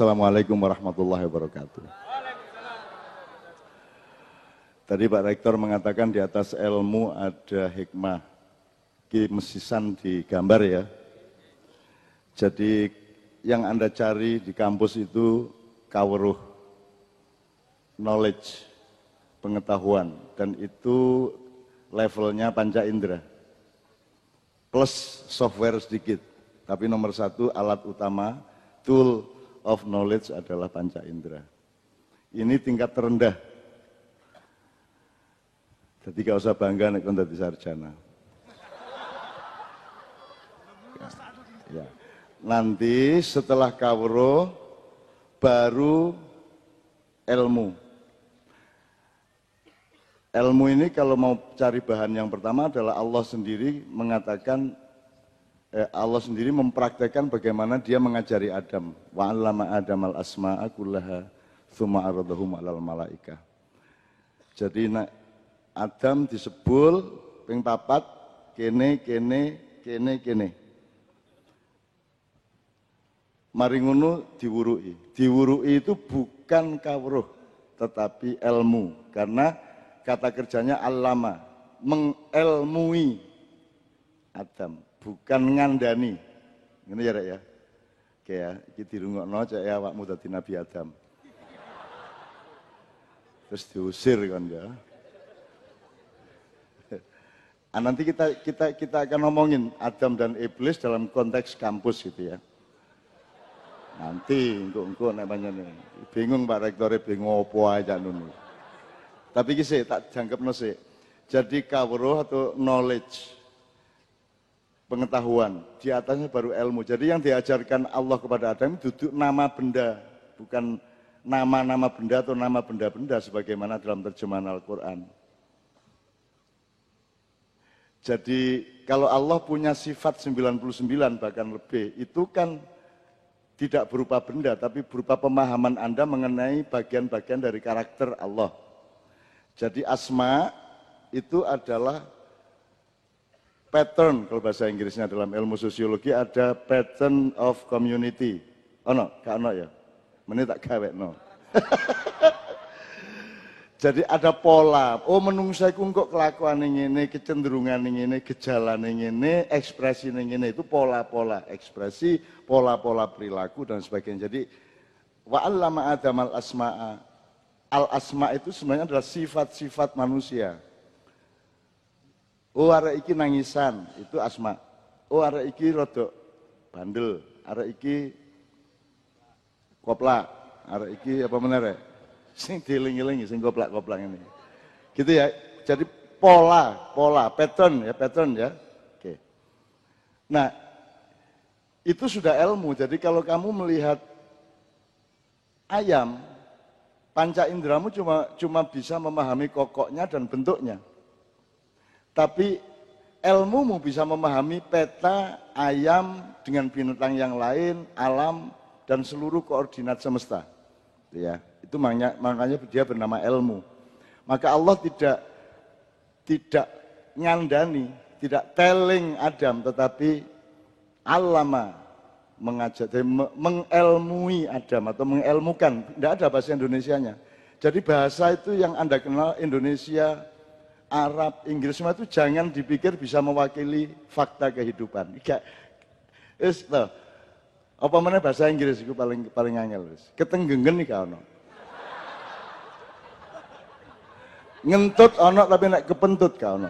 Assalamualaikum warahmatullahi wabarakatuh. Tadi Pak Rektor mengatakan di atas ilmu ada hikmah. Ki mesisan di gambar ya. Jadi yang Anda cari di kampus itu kawruh, knowledge, pengetahuan. Dan itu levelnya panca indera. Plus software sedikit. Tapi nomor satu alat utama, tool of knowledge adalah panca indera. Ini tingkat terendah. Jadi gak usah bangga nek kon dadi sarjana. Ya. Nanti setelah kawruh baru ilmu. Ilmu ini kalau mau cari bahan yang pertama adalah Allah sendiri mengatakan Allah sendiri mempraktekkan bagaimana dia mengajari Adam. Wa 'allama Adam al-asma'a kullaha tsumma 'aradahum 'alal malaikah. Jadi Adam disebul ping papat kene. Mari ngono diwuruki. Diwuruki itu bukan kawruh tetapi ilmu karena kata kerjanya allama, mengelmui Adam, bukan ngandani. Ngene ya Rek ya. Oke ya, iki dirungokno cek ya awakmu dadi Nabi Adam. Terus diusir kan ya. Nanti kita akan ngomongin Adam dan Iblis dalam konteks kampus gitu ya. Nanti engko nek panjenengan bingung Pak Rektore bingung opo aja nunu. Tapi iki sik tak jangkepno sik. Jadi kawruh atau knowledge, pengetahuan, di atasnya baru ilmu. Jadi yang diajarkan Allah kepada Adam duduk nama benda, bukan nama-nama benda atau nama benda-benda sebagaimana dalam terjemahan Al-Qur'an. Jadi kalau Allah punya sifat 99 bahkan lebih, itu kan tidak berupa benda, tapi berupa pemahaman Anda mengenai bagian-bagian dari karakter Allah. Jadi asma itu adalah pattern, kalau bahasa Inggrisnya dalam ilmu sosiologi ada pattern of community. Oh no, gak ono ya? Meni tak gawe no. Jadi ada pola, oh menungsa iku kok kelakuan ngene, kecenderungan ngene, gejala ngene, ekspresi ngene, itu pola-pola ekspresi, pola-pola perilaku dan sebagainya. Jadi wa 'allama Adam al-asma'a. Al-asma itu sebenarnya adalah sifat-sifat manusia. Oh arek iki nangisan, itu asma. Oh arek iki rodok bandel, arek iki koplak, arek iki apa meneh rek? Sing dieling-elingi, sing koplak-koplak ini. Gitu ya. Jadi pola, pattern ya. Oke. Nah, itu sudah ilmu. Jadi kalau kamu melihat ayam, panca inderamu cuma bisa memahami kokoknya dan bentuknya. Tapi ilmumu bisa memahami peta ayam dengan binatang yang lain, alam dan seluruh koordinat semesta. Ya. Itu makanya dia bernama ilmu. Maka Allah tidak ngandani, tidak telling Adam, tetapi allama mengajar, mengelmui Adam atau mengelmukan. Tidak ada bahasa Indonesianya. Jadi bahasa itu yang Anda kenal Indonesia, Arab, Inggris semua itu jangan dipikir bisa mewakili fakta kehidupan. Apa mana bahasa Inggris itu paling angel. Ketenggengen nih kau. Ngentut ono tapi nek kepentut ka ono.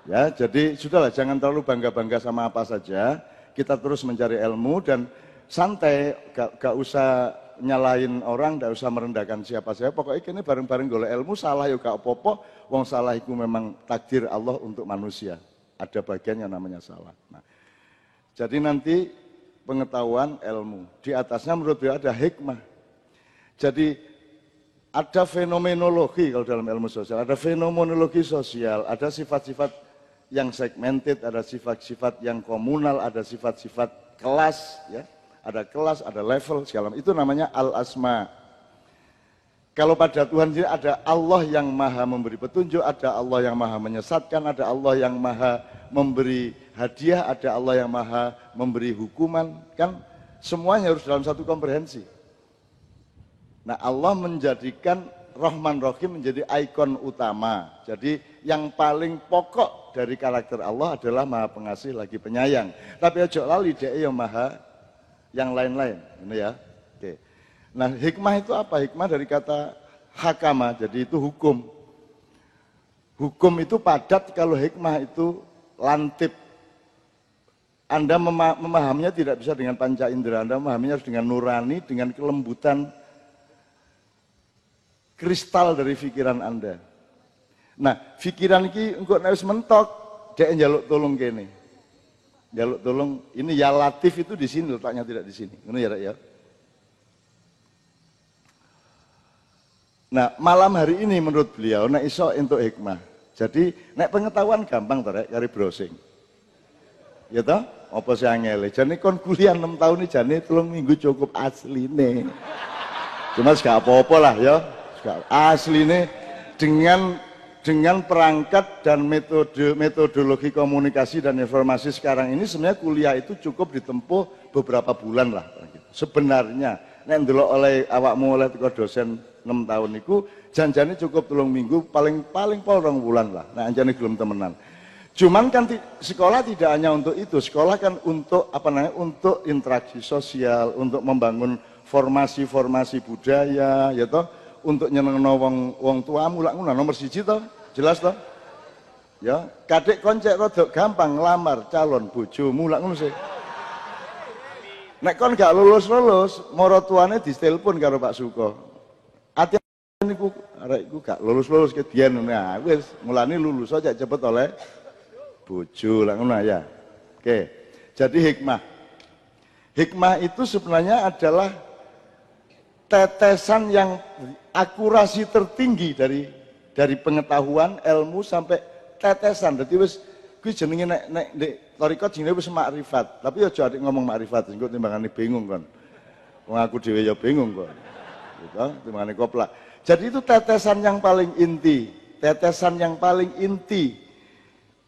Ya, jadi sudahlah jangan terlalu bangga-bangga sama apa saja. Kita terus mencari ilmu dan santai, gak usah nyalain orang, gak usah merendahkan siapa-siapa. Pokoknya ini bareng-bareng golek ilmu, salah ya gak apa-apa. Wong salah itu memang takdir Allah untuk manusia. Ada bagian yang namanya salah. Nah, jadi nanti pengetahuan ilmu. Di atasnya menurut beliau ada hikmah. Jadi ada fenomenologi kalau dalam ilmu sosial, ada fenomenologi sosial, ada sifat-sifat yang segmented, ada sifat-sifat yang komunal, ada sifat-sifat kelas, ya, ada kelas, ada level, segala macam. Itu namanya al-asma. Kalau pada Tuhan sendiri ada Allah yang maha memberi petunjuk, ada Allah yang maha menyesatkan, ada Allah yang maha memberi hadiah, ada Allah yang maha memberi hukuman, kan Semuanya harus dalam satu komprehensi. Nah, Allah menjadikan Rahman Rahim menjadi ikon utama. Jadi yang paling pokok dari karakter Allah adalah Maha Pengasih lagi penyayang. Tapi ojo lali dia yang maha yang lain-lain. Ini ya. Oke. Nah, hikmah itu apa? Hikmah dari kata hakama, jadi itu hukum. Hukum itu padat, kalau hikmah itu lantip. Anda memahaminya tidak bisa dengan panca indera, Anda memahaminya harus dengan nurani, dengan kelembutan kristal dari pikiran Anda. Nah, pikiran ini engkau nek wis mentok, dia njaluk tolong kene. Njaluk tolong, ini ya latif itu di sini letaknya, tidak di sini. Ngono ya, Rek ya. Nah, malam hari ini menurut beliau nek iso entuk hikmah. Jadi nek pengetahuan gampang to, Rek, kari browsing. Ya toh? Apa sih angele? Jane kon kuliah 6 tahun iki jane 3 minggu cukup asline. Cuma gak apa-apa lah ya. Asline dengan perangkat dan metodologi komunikasi dan informasi sekarang ini sebenarnya kuliah itu cukup ditempuh beberapa bulan lah sebenarnya. Nek ndelok oleh awakmu oleh teko dosen 6 tahun niku janjane cukup 3 minggu paling 2 bulan lah. Nah anjane gelem temenan. Cuman kan sekolah tidak hanya untuk itu, sekolah kan untuk apa namanya? Untuk interaksi sosial, untuk membangun formasi-formasi budaya, ya toh. Untuk nyenengno wong tuamu lak ngono nomor 1 toh, jelas toh? Ya, kadek koncek rada gampang nglamar calon bojomu lak ngono sih. Nek kon gak lulus-lulus, mara tuane ditelepon karo Pak Suko. Ati niku arek iku gak lulus-lulus ke dian. Nah, wis mulane lulus aja cepet oleh bojo lak ngono ya. Oke. Jadi hikmah. Hikmah itu sebenarnya adalah tetesan yang akurasi tertinggi dari pengetahuan, ilmu sampai tetesan. Dadi wis kuwi jenenge nek thariqat jenenge wis makrifat. Tapi aja adik ngomong makrifat, engko timbangane bingung kon. Wong aku dhewe ya bingung kok. Gitu, timbangane koplak. Jadi itu tetesan yang paling inti, tetesan yang paling inti.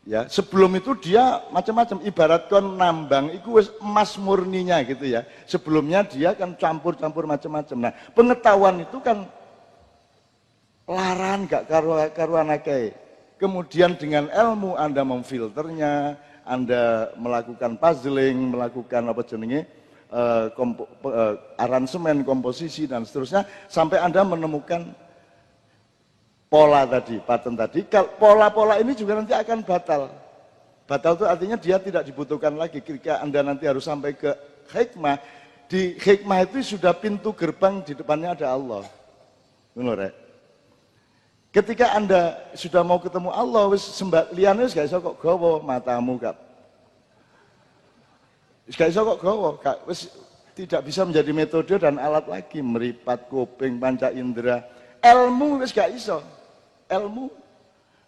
Ya, sebelum itu dia macam-macam, ibarat kon nambang itu wis emas murninya gitu ya. Sebelumnya dia kan campur-campur macam-macam. Nah, pengetahuan itu kan laran gak karuan akeh. Kemudian dengan ilmu Anda memfilternya, Anda melakukan puzzling, melakukan apa jenenge aransemen, komposisi dan seterusnya sampai Anda menemukan pola tadi, pattern tadi. Pola-pola ini juga nanti akan batal. Batal itu artinya dia tidak dibutuhkan lagi. Ketika Anda nanti harus sampai ke hikmah, di hikmah itu sudah pintu gerbang, di depannya ada Allah. Benar, ketika Anda sudah mau ketemu Allah, wis liyane wis gak iso kok gawa matamu gak. Wis gak iso kok gawa, wis tidak bisa menjadi metode dan alat lagi, meripat, kuping, panca indera. Ilmu wis gak iso. Ilmu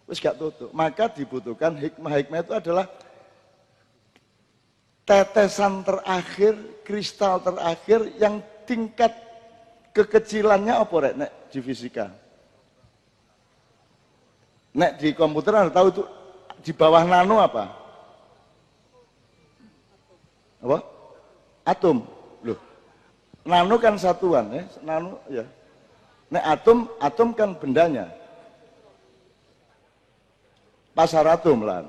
wis gak tutup. Maka dibutuhkan hikmah. Hikmah itu adalah tetesan terakhir, kristal terakhir yang tingkat kekecilannya apa rek nek di fisika? Nek di komputer Anda tahu itu di bawah nano apa? Apa? Atom. Loh. Nano kan satuan ya, nano ya. Nek atom kan bendanya. Pasar atom lah.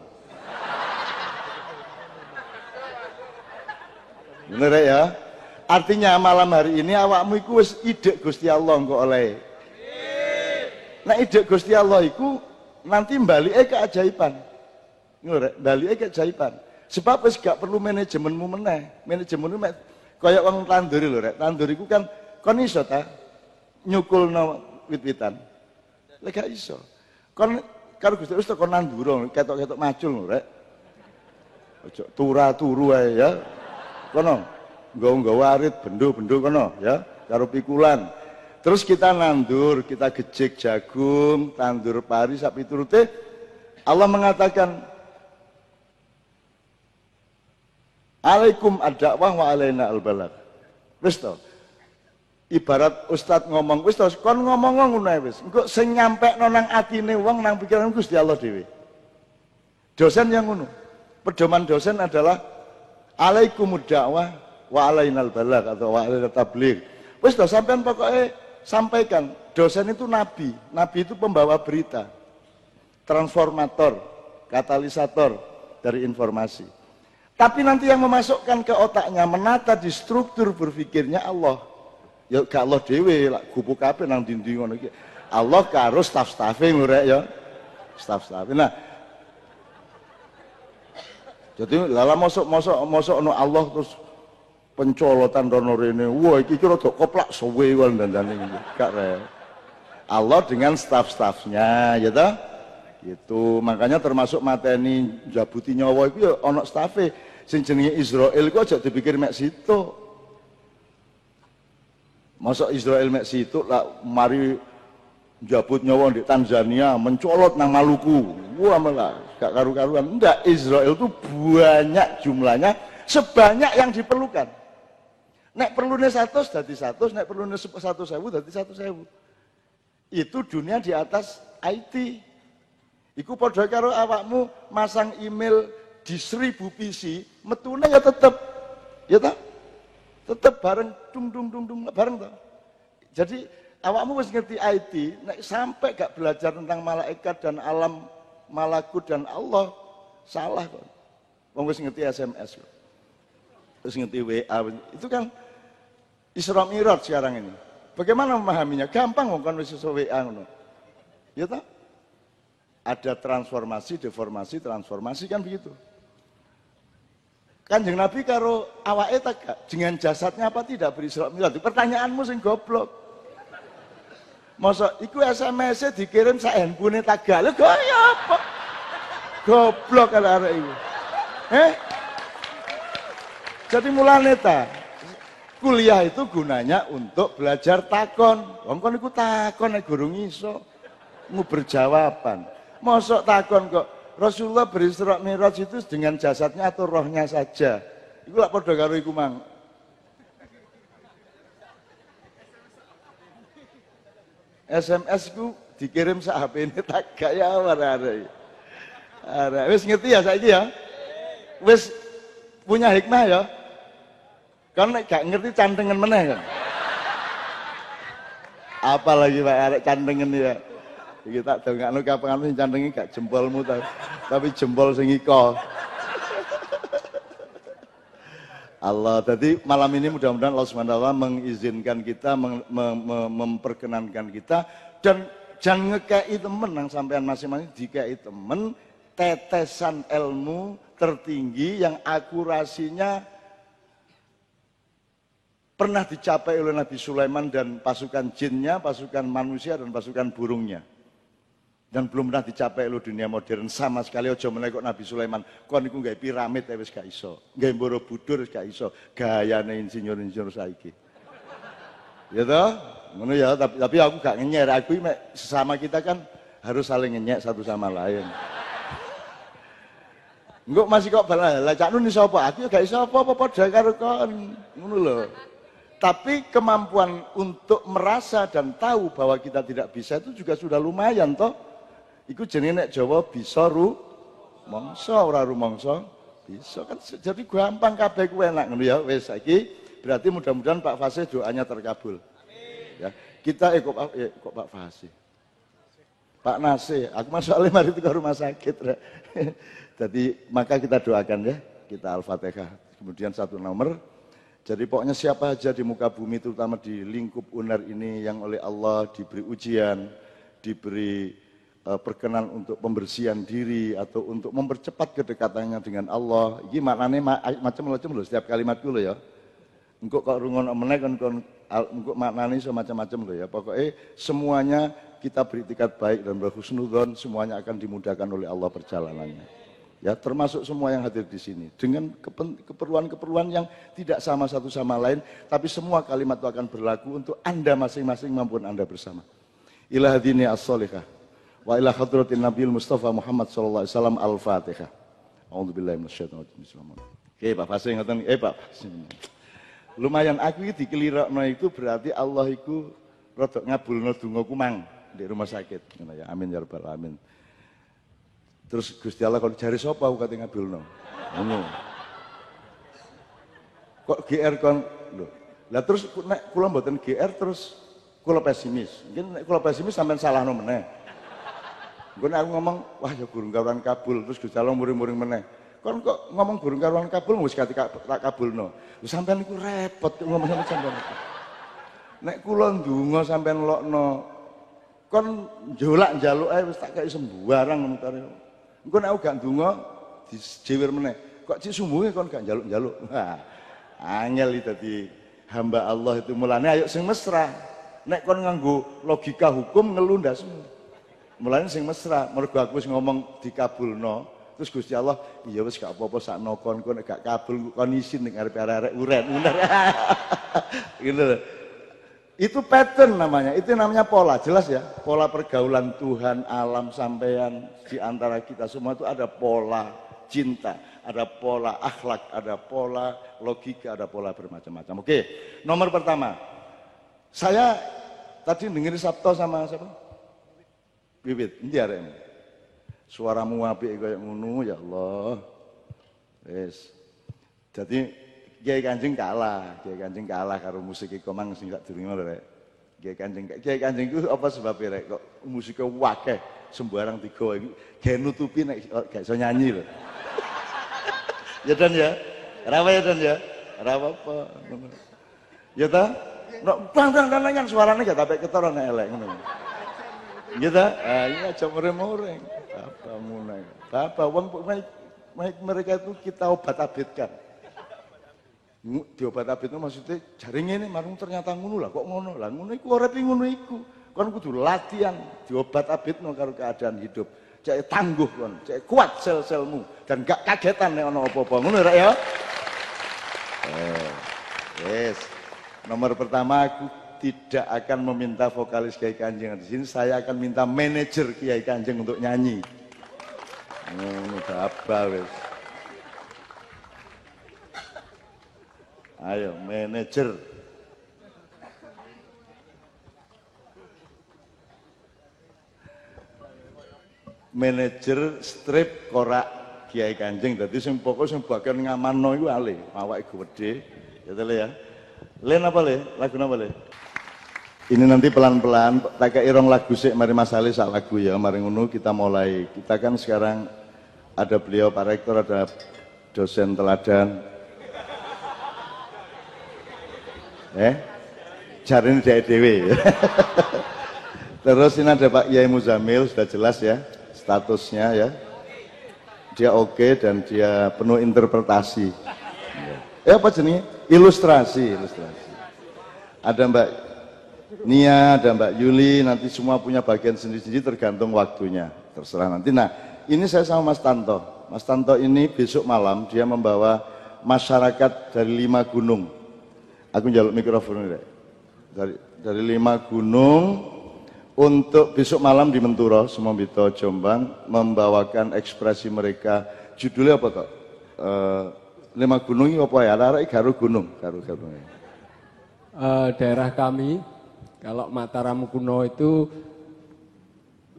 Bener ya? Artinya malam hari ini awakmu iku wis ide Gusti Allah engko oleh. Nah ide Gusti Allah iku nanti balike keajaiban. Ngono rek, balike keajaiban. Sebab wis gak perlu manajemenmu meneh. Manajemenmu kaya wong tandur lho rek. Tandur iku kan kon iso ta nyukulno wit-witan. Lek gak iso. Kon karo Gusti Allah kon nandura, ketok-ketok macul lho rek. Ojo turu ae ya. Kono nggawa arit bendo-bendo kono ya, karo pikulan. Terus kita nandur, kita gejek jagung, tandur pari sak piturute. Allah mengatakan Alaikum ad-da'wah wa alaina al-balagh. Wis to. Ibarat ustaz ngomong, wis to kon ngomong ngono ae wis. Engko sing nyampekno nang atine wong nang pikiran Gusti Allah dhewe. Dosen yang ngono. Pedoman dosen adalah alaikumud da'wah wa alainal balagh atau wa alainat tabligh. Wis to sampean pokoknya sampaikan. Dosen itu nabi. Nabi itu pembawa berita. Transformator, katalisator dari informasi. Tapi nanti yang memasukkan ke otaknya, menata di struktur berpikirnya Allah. Ya gak Allah dewe, gubuk kabeh nang dindi ngono iki. Allah karo staf-stafe lho rek ya. Staf-stafe. Nah, jadi lala mosok ono Allah terus pencolotan rono rene. Wah, iki kira dok koplak suwe wal dandane iki. Gak rek. Allah dengan staf-stafnya, ya toh? Gitu. Makanya termasuk mateni jabuti nyawa iku ya ono stafe. Sing jenenge Israel iku aja dipikir mek situ. Masa Israel mek situ lah mari jabut nyawa di Tanzania, mencolot nang Maluku. Wah malah gak karu-karuan. Enggak, Israel itu banyak jumlahnya, sebanyak yang diperlukan. Nek perlunya 100 dadi 100, nek perlunya 1.000 dadi 1.000. Itu dunia di atas IT. Iku padha karo awakmu masang email di 1000 PC, metune ya tetep. Ya ta? Tetep bareng dung bareng ta. Jadi awakmu wis ngerti IT, nek sampai gak belajar tentang malaikat dan alam malakut dan Allah, salah kok. Wong wis ngerti SMS kok. Wis ngerti WA, itu kan Isra Mi'raj sekarang ini. Bagaimana memahaminya? Gampang wong kan wis iso WA ngono. Ya ta? Ada transformasi, deformasi, transformasi kan begitu. Kanjeng Nabi karo awake tak dengan jasadnya apa tidak berisra mi'raj? Pertanyaanmu sing goblok. Masa iku SMS-e dikirim sak handphone Tagalog kaya apa? Goblok arek iku. Jadi mulane ta, kuliah itu gunanya untuk belajar takon. Wong kon iku takon nek gurung iso nguber jawaban. Mosok takon kok Rasulullah berisra mi'raj itu dengan jasadnya atau rohnya saja. Iku lak padha karo iku mang. SMS ku dikirim sak HP-ne tak gak ya arek. Arek wis ngerti ya saiki ya? Wis punya hikmah ya? Kan nek gak ngerti cantengen meneh kan. Apalagi Pak arek cantengen ya. Iki tak dongakno kapangan sing cantengi gak jempolmu tapi jempol sing iko. Allah. Jadi malam ini mudah-mudahan Allah SWT mengizinkan kita, memperkenankan kita, dan jangan ngekei temen yang sampean masing-masing dikei temen tetesan ilmu tertinggi yang akurasinya pernah dicapai oleh Nabi Sulaiman dan pasukan jinnya, pasukan manusia dan pasukan burungnya. Dan belum pernah dicapai oleh dunia modern sama sekali. Aja meneh kok Nabi Sulaiman kon niku nggawe piramid wis gak iso, nggawe Borobudur wis gak iso, gayane insinyur-insinyur saiki. Ya toh? Ngono ya, tapi aku gak ngenyer, aku sesama kita kan harus saling ngenyek satu sama lain. Engko masih kok bala cak nun iso apa? Aku gak iso apa-apa padha karo kon. Ngono lho. Tapi kemampuan untuk merasa dan tahu bahwa kita tidak bisa itu juga sudah lumayan toh. Iku jenenge nek Jawa bisa mongso ora rumangsa bisa kan jadi gampang kabeh ku enak ngono ya wis saiki berarti mudah-mudahan Pak Fasih doanya terkabul. Amin. Ya, kita kok Pak Fasih. Pak Nasih, aku masuk mari ke rumah sakit. Jadi maka kita doakan ya, kita Al-Fatihah. Kemudian satu nomor. Jadi pokoknya siapa aja di muka bumi terutama di lingkup UNER ini yang oleh Allah diberi ujian, diberi perkenan untuk pembersihan diri atau untuk mempercepat kedekatannya dengan Allah. Ini maknanya macam-macam loh setiap kalimatku loh ya. Engkau kok rungon meneh kon engkau maknanya semacam-macam loh ya. Pokoknya semuanya kita beritikat baik dan berhusnudzon, semuanya akan dimudahkan oleh Allah perjalanannya. Ya, termasuk semua yang hadir di sini dengan keperluan-keperluan yang tidak sama satu sama lain, tapi semua kalimat itu akan berlaku untuk Anda masing-masing maupun Anda bersama. Ila hadini as-solihah. Wa ila hadratin Nabiul Mustafa Muhammad sallallahu alaihi wasallam Al-Fatihah. A'udzubillahi minasyaitonir rajim. Oke, Pak Fasih ngoten. Pak Fasih. Lumayan aku iki dikelirokno itu berarti Allah iku rada ngabulno dongaku mang di rumah sakit. Ngono ya. Amin ya rabbal alamin. Terus Gusti Allah kalau jari sapa aku kate ngabulno. Ngono. Kok GR kon lho. Lah terus nek kula mboten GR terus kula pesimis. Mungkin nek kula pesimis sampean salahno meneh. Engko nek aku ngomong, wah ya gurung karuan kabul terus Gusti Allah muring-muring meneh. Kon kok ngomong gurung karuan kabul wis tak kabulno. Lho sampean iku repot ngomong sama sampean. Nek kula ndonga sampean lokno kon njolak njaluk ae wis tak kei sembarang ngono kare. Engko nek aku gak ndonga dijewer meneh. Kok cik sumbunge kon gak njaluk-njaluk. Wah, angel iki dadi hamba Allah itu mulane ayo sing mesra. Nek kon nganggo logika hukum ngeluh ndasmu. Mulane sing mesra, mergo aku wis ngomong dikabulno. Terus Gusti Allah, iya wis gak apa-apa sakno kon nek gak kabul kon isin ning arep arek uren. Bener. Gitu. Itu pattern namanya, itu namanya pola, jelas ya. Pola pergaulan Tuhan, alam, sampean di antara kita semua itu ada pola cinta, ada pola akhlak, ada pola logika, ada pola bermacam-macam. Oke, nomor pertama. Saya tadi dengerin Sabto sama siapa? Bibit, ini ada ini. Suaramu apik kayak ngono, ya Allah. Wes. Jadi Kiai Kanjeng kalah karo musik iku mang sing gak durung lho rek. Kiai Kanjeng iku apa sebabnya rek kok musike wakeh sembarang digawa iku ge nutupi nek gak iso nyanyi lho. Ya Dan ya. Ora ya Dan ya. Ora apa-apa ngono. Ya ta? Nek bang suarane gak tapek ketara nek elek ngono. Ya ta? Ah iya aja mureng-mureng. Apa mulai. Bapak wong mereka itu kita obat-abitkan. Diobat-abit itu maksudnya jaring ini marung ternyata ngono lah kok ngono lah ngono iku ora ngono iku kon kudu latihan diobat-abitno karo keadaan hidup cek tangguh kon cek kuat sel-selmu dan gak kagetan nek ana apa-apa ngono rek ya. Yes. Nomor pertama aku tidak akan meminta vokalis Kiai Kanjeng di sini, saya akan minta manajer Kiai Kanjeng untuk nyanyi. Ngono apa wis. Ayo, manajer. Manajer strip korak Kiai Kanjeng. Dadi sing pokok sing bagian ngamanno iku ale, awake gede. Ya tele ya. Len apa le? Lagu apa le? Ini nanti pelan-pelan tak kei rong lagu sik mari Mas Ali sak lagu ya. Mari ngono kita mulai. Kita kan sekarang ada beliau Pak Rektor, ada dosen teladan. Jarine dewe. Terus ini ada Pak Yai Muzamil, sudah jelas ya statusnya ya. Dia oke dan dia penuh interpretasi. Apa jenis? Ilustrasi. Ada Mbak Nia, ada Mbak Yuli, nanti semua punya bagian sendiri-sendiri tergantung waktunya. Terserah nanti. Nah, ini saya sama Mas Tanto. Mas Tanto ini besok malam dia membawa masyarakat dari 5 gunung. Aku njaluk mikrofon ini, dari 5 gunung untuk besok malam di Menturo, Sumombito, Jombang, membawakan ekspresi mereka. Judulnya apa toh? 5 gunung ini apa ya? Lara garu gunung, garu. Daerah kami, kalau Mataram kuno itu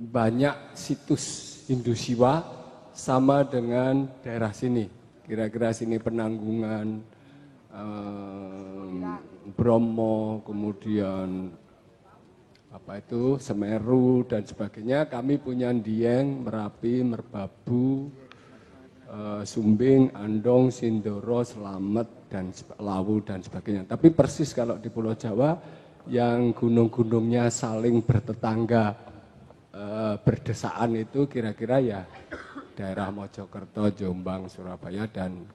banyak situs Hindu Siwa sama dengan daerah sini. Kira-kira sini Penanggungan. Bromo, kemudian apa itu Semeru dan sebagainya. Kami punya Dieng, Merapi, Merbabu, Sumbing, Andong, Sindoro, Slamet dan Lawu dan sebagainya. Tapi persis kalau di Pulau Jawa yang gunung-gunungnya saling bertetangga berdesaan itu kira-kira ya daerah Mojokerto, Jombang, Surabaya dan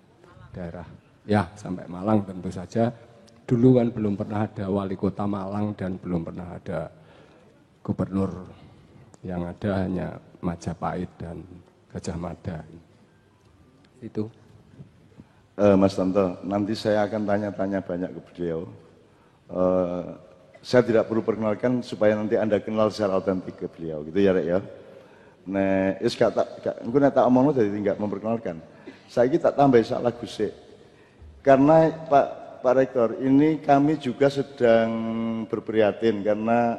daerah ya sampai Malang tentu saja. Dulu kan belum pernah ada wali kota Malang dan belum pernah ada gubernur, yang ada hanya Majapahit dan Gajah Mada. Itu. Mas Tanto, nanti saya akan tanya-tanya banyak ke beliau. Saya tidak perlu perkenalkan supaya nanti Anda kenal secara otentik ke beliau, gitu ya Rek ya. Nah, engko nek tak omongno jadi enggak memperkenalkan. Saiki tak tambah sak lagu sik. Karena Pak Rektor, ini kami juga sedang berprihatin karena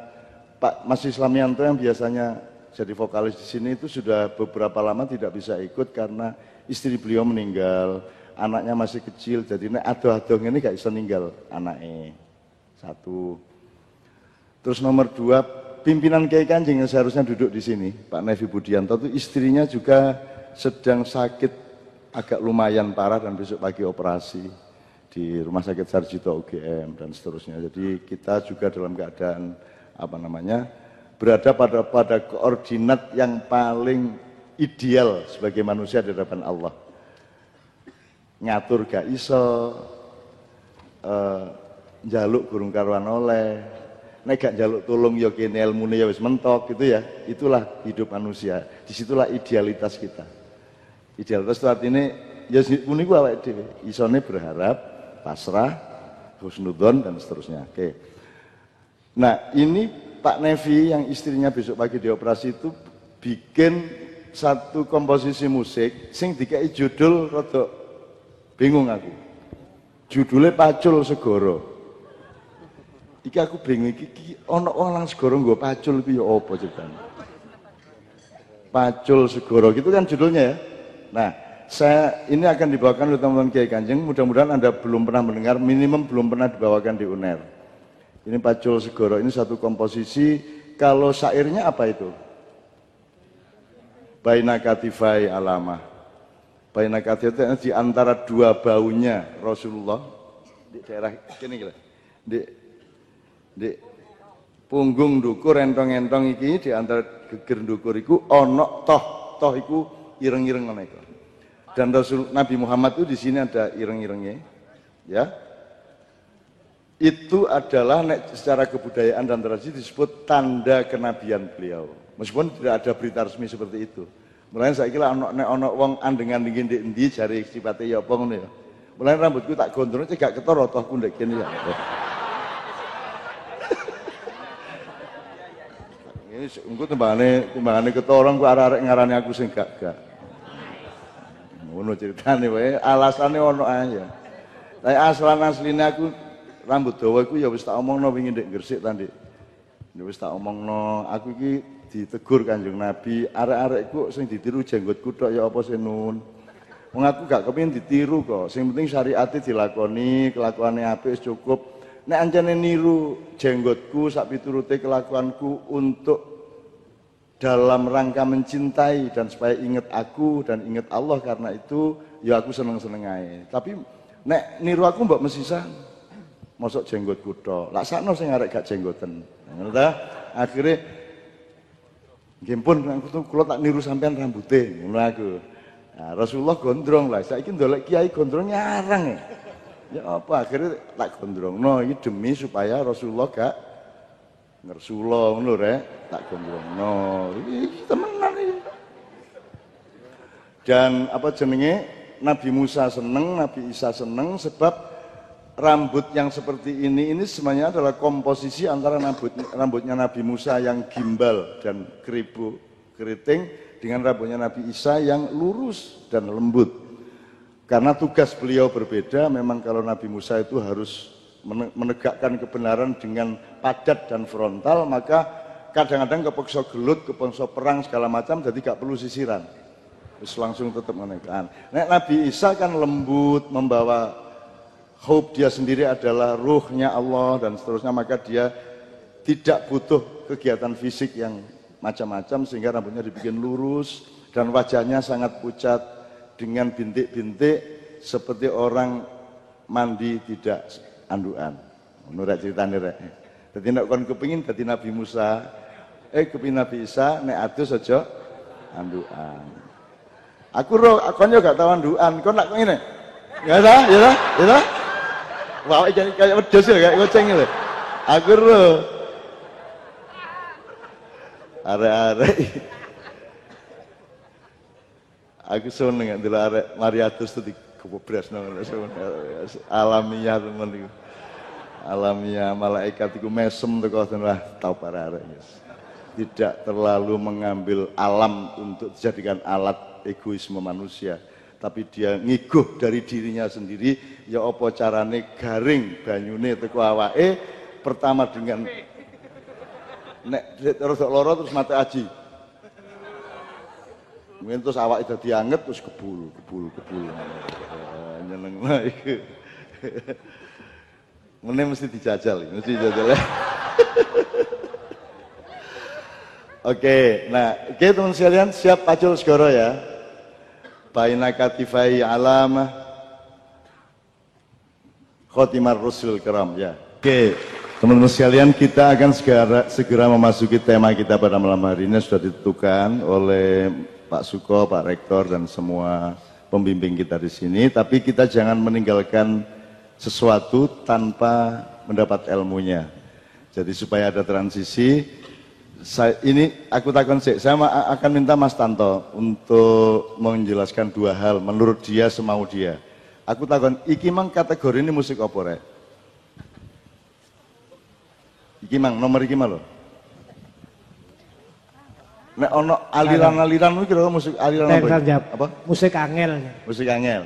Pak Mas Islamianto yang biasanya jadi vokalis di sini itu sudah beberapa lama tidak bisa ikut karena istri beliau meninggal. anaknya masih kecil, jadi nek adoh-adoh ini gak bisa ninggal anaknya. Satu. Terus nomor 2, pimpinan Kiai Kanjeng yang seharusnya duduk di sini, Pak Nevi Budianto itu istrinya juga sedang sakit agak lumayan parah dan besok pagi operasi di Rumah Sakit Sarjito UGM dan seterusnya. Jadi kita juga dalam keadaan berada pada koordinat yang paling ideal sebagai manusia di hadapan Allah. Ngatur gak iso, njaluk gurung karuan oleh, nek gak njaluk tulung ya kene ilmune ya wis mentok gitu ya. Itulah hidup manusia. Disitulah idealitas kita. Idealitas itu artinya ya niku awake dhewe. Isone berharap, pasrah, husnudzon dan seterusnya. Oke. Nah, ini Pak Nevi yang istrinya besok pagi dioperasi itu bikin satu komposisi musik sing dikai judul rada bingung aku. Judulnya Pacul Segoro. Iki aku bingung iki ana wong nang segoro nggo pacul iki ya apa ceritane. Pacul Segoro gitu kan judulnya ya. Nah, ini akan dibawakan oleh teman-teman Kiai Kanjeng. Mudah-mudahan Anda belum pernah mendengar, minimum belum pernah dibawakan di UNER. Ini Pacul Segoro, ini satu komposisi. Kalau syairnya apa itu? Baina katifai alamah. Baina katifai di antara dua baunya Rasulullah di daerah kene iki. Di punggung ndukur entong-entong iki di antara geger ndukur iku ana toh iku ireng-ireng ngono iku. Dan Nabi Muhammad itu di sini ada ireng-irengnya. Ya. Itu adalah secara kebudayaan dan tradisi disebut tanda kenabian beliau. Meskipun tidak ada berita resmi seperti itu. Mulane saiki lek ana wong andengan-andengin ndek endi jare sifate ya apa ngono ya. Mulane rambutku tak gondrong gak ketara tohku ndek kene ya. Ini engko timbangane ketara engko arek-arek ngarani aku sing gak. Ngono ceritane wae, alasane ono ae ya. Tapi asline aku rambut dawa iku ya wis tak omongno wingi ndek Gresik ta, Dik. Wis tak omongno, aku iki ditegur Kanjeng Nabi, arek-arekku sing ditiru jenggotku tok ya apa sih Nun. Wong aku gak kepengin ditiru kok, sing penting syariate dilakoni, kelakuane apik wis cukup. Nek ancene niru jenggotku sak piturute kelakuanku untuk dalam rangka mencintai dan supaya ingat aku dan ingat Allah, karena itu ya aku seneng-seneng ae. Tapi nek niru aku mbok mesisa mosok jenggotku tok. Lak sakno sing arek gak jenggoten. Ngono ta? Akhire nggih pun kula tak niru sampean rambute, ngono aku. Nah, Rasulullah gondrong lah. Saiki ndolek kiai gondrong nyarang ya. Ya apa akhirnya tak gondrongno iki demi supaya Rasulullah gak ngersula ngono rek, tak gondrongno. Iki temenan iki. Dan apa jenenge? Nabi Musa seneng, Nabi Isa seneng sebab rambut yang seperti ini semuanya adalah komposisi antara rambutnya Nabi Musa yang gimbal dan keriting dengan rambutnya Nabi Isa yang lurus dan lembut. Karena tugas beliau berbeda, memang kalau Nabi Musa itu harus menegakkan kebenaran dengan padat dan frontal, maka kadang-kadang kepeksa gelut, kepeksa perang segala macam, jadi gak perlu sisiran. Terus langsung tetap menegakkan. Nabi Isa kan lembut, membawa hope, dia sendiri adalah ruhnya Allah dan seterusnya, maka dia tidak butuh kegiatan fisik yang macam-macam sehingga rambutnya dibikin lurus dan wajahnya sangat pucat dengan bintik-bintik seperti orang mandi tidak anduan. Menurut ceritanya rek. Jadi nek kon kepengin dadi Nabi Musa, kepengin Nabi Isa, nek adus aja anduan. Aku kon yo gak tau anduan, kon nak ngene. Ya ta? Ya ta? Ya ta? Wah, jadi kayak wedhus ya, kayak goceng lho. Aku arek-arek. Aku seneng ndelok arek Mariatus tuh dikebresno alamiah temen iku. Alamiah malaikat iku mesem teko lah tau para arek. Tidak terlalu mengambil alam untuk dijadikan alat egoisme manusia. Tapi dia ngiguh dari dirinya sendiri, ya apa carane garing banyune teko awake pertama dengan nek terus loro terus mate aji. Mungkin terus awake dadi anget terus kebul. nyenengno iku. Mene mesti dijajal, mesti dijajal. Oke, nah, oke teman sekalian, siap pacul segoro ya. Baina katifai alam khotimar rusul kiram ya. Oke, teman-teman sekalian, kita akan segera memasuki tema kita pada malam hari ini. Sudah ditentukan oleh Pak Suko, Pak Rektor dan semua pembimbing kita di sini. Tapi kita jangan meninggalkan sesuatu tanpa mendapat ilmunya. Jadi supaya ada transisi. Ini aku takon sih, saya akan minta Mas Tanto untuk menjelaskan dua hal menurut dia semau dia. Aku takon, iki mang kategori ini musik apa rek? Iki mang nomor iki mang lho. Nek ono aliran-aliran kuwi kira musik aliran apa? Apa? Musik angel. Musik angel.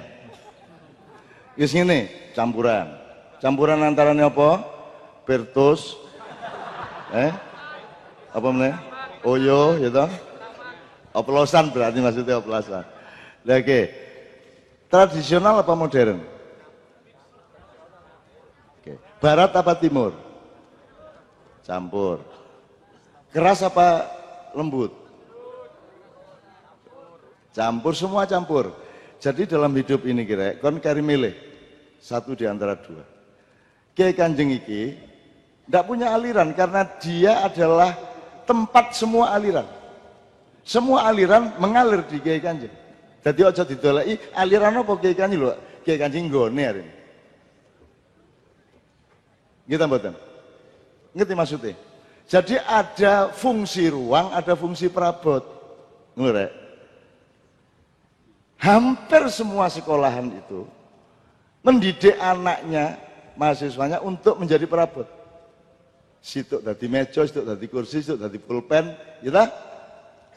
Wis ngene, campuran. Campuran antaranya apa? Bertus. Apa meneh? Oyo, ya toh? Oplosan berarti maksudnya oplosan. Lah oke. Tradisional apa modern? Oke. Barat apa timur? Campur. Keras apa lembut? Campur, semua campur. Jadi dalam hidup ini kira kon kari milih satu di antara dua. Kiai Kanjeng iki ndak punya aliran karena dia adalah tempat semua aliran. Semua aliran mengalir di Kiai Kanjeng. Jadi aja didoleki aliran apa Kiai Kanjeng lho, Kiai Kanjeng nggone hari ini. Gitu mboten? Ngerti maksudnya? Jadi ada fungsi ruang, ada fungsi perabot. Ngono rek. Hampir semua sekolahan itu mendidik anaknya, mahasiswanya untuk menjadi perabot. Situ tadi meja, situ tadi kursi, situ tadi pulpen, gitu.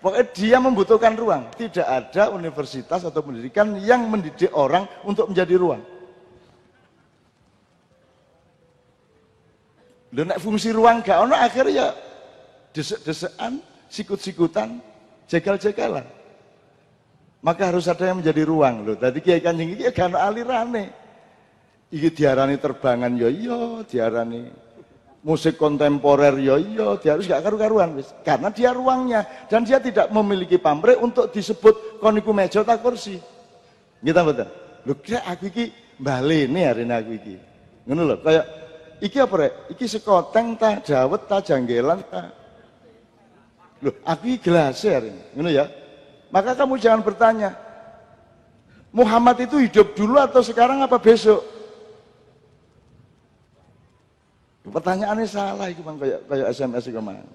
Pokoknya dia membutuhkan ruang. Tidak ada universitas atau pendidikan yang mendidik orang untuk menjadi ruang. Dan fungsi ruang gak ono akhirnya ya desek-desekan, sikut-sikutan, jegal-jegalan. Maka harus ada yang menjadi ruang loh. Tadi Kiai Kanjeng iki gak ono alirane. Iki diarani terbangan ya iya, diarani musik kontemporer ya iya, dia harus gak karu-karuan wis. Karena dia ruangnya dan dia tidak memiliki pamrih untuk disebut koniku meja tak kursi. Gitu betul. Lho kira aku iki balene hari ini aku iki. Ngono lho, kayak iki apa rek? Iki sekoteng ta, dawet ta, janggelan ta. Loh, aku iki gelas hari ini. Ngono ya. Maka kamu jangan bertanya, Muhammad itu hidup dulu atau sekarang apa besok? Pertanyaannya salah itu bang, kayak SMS kemarin.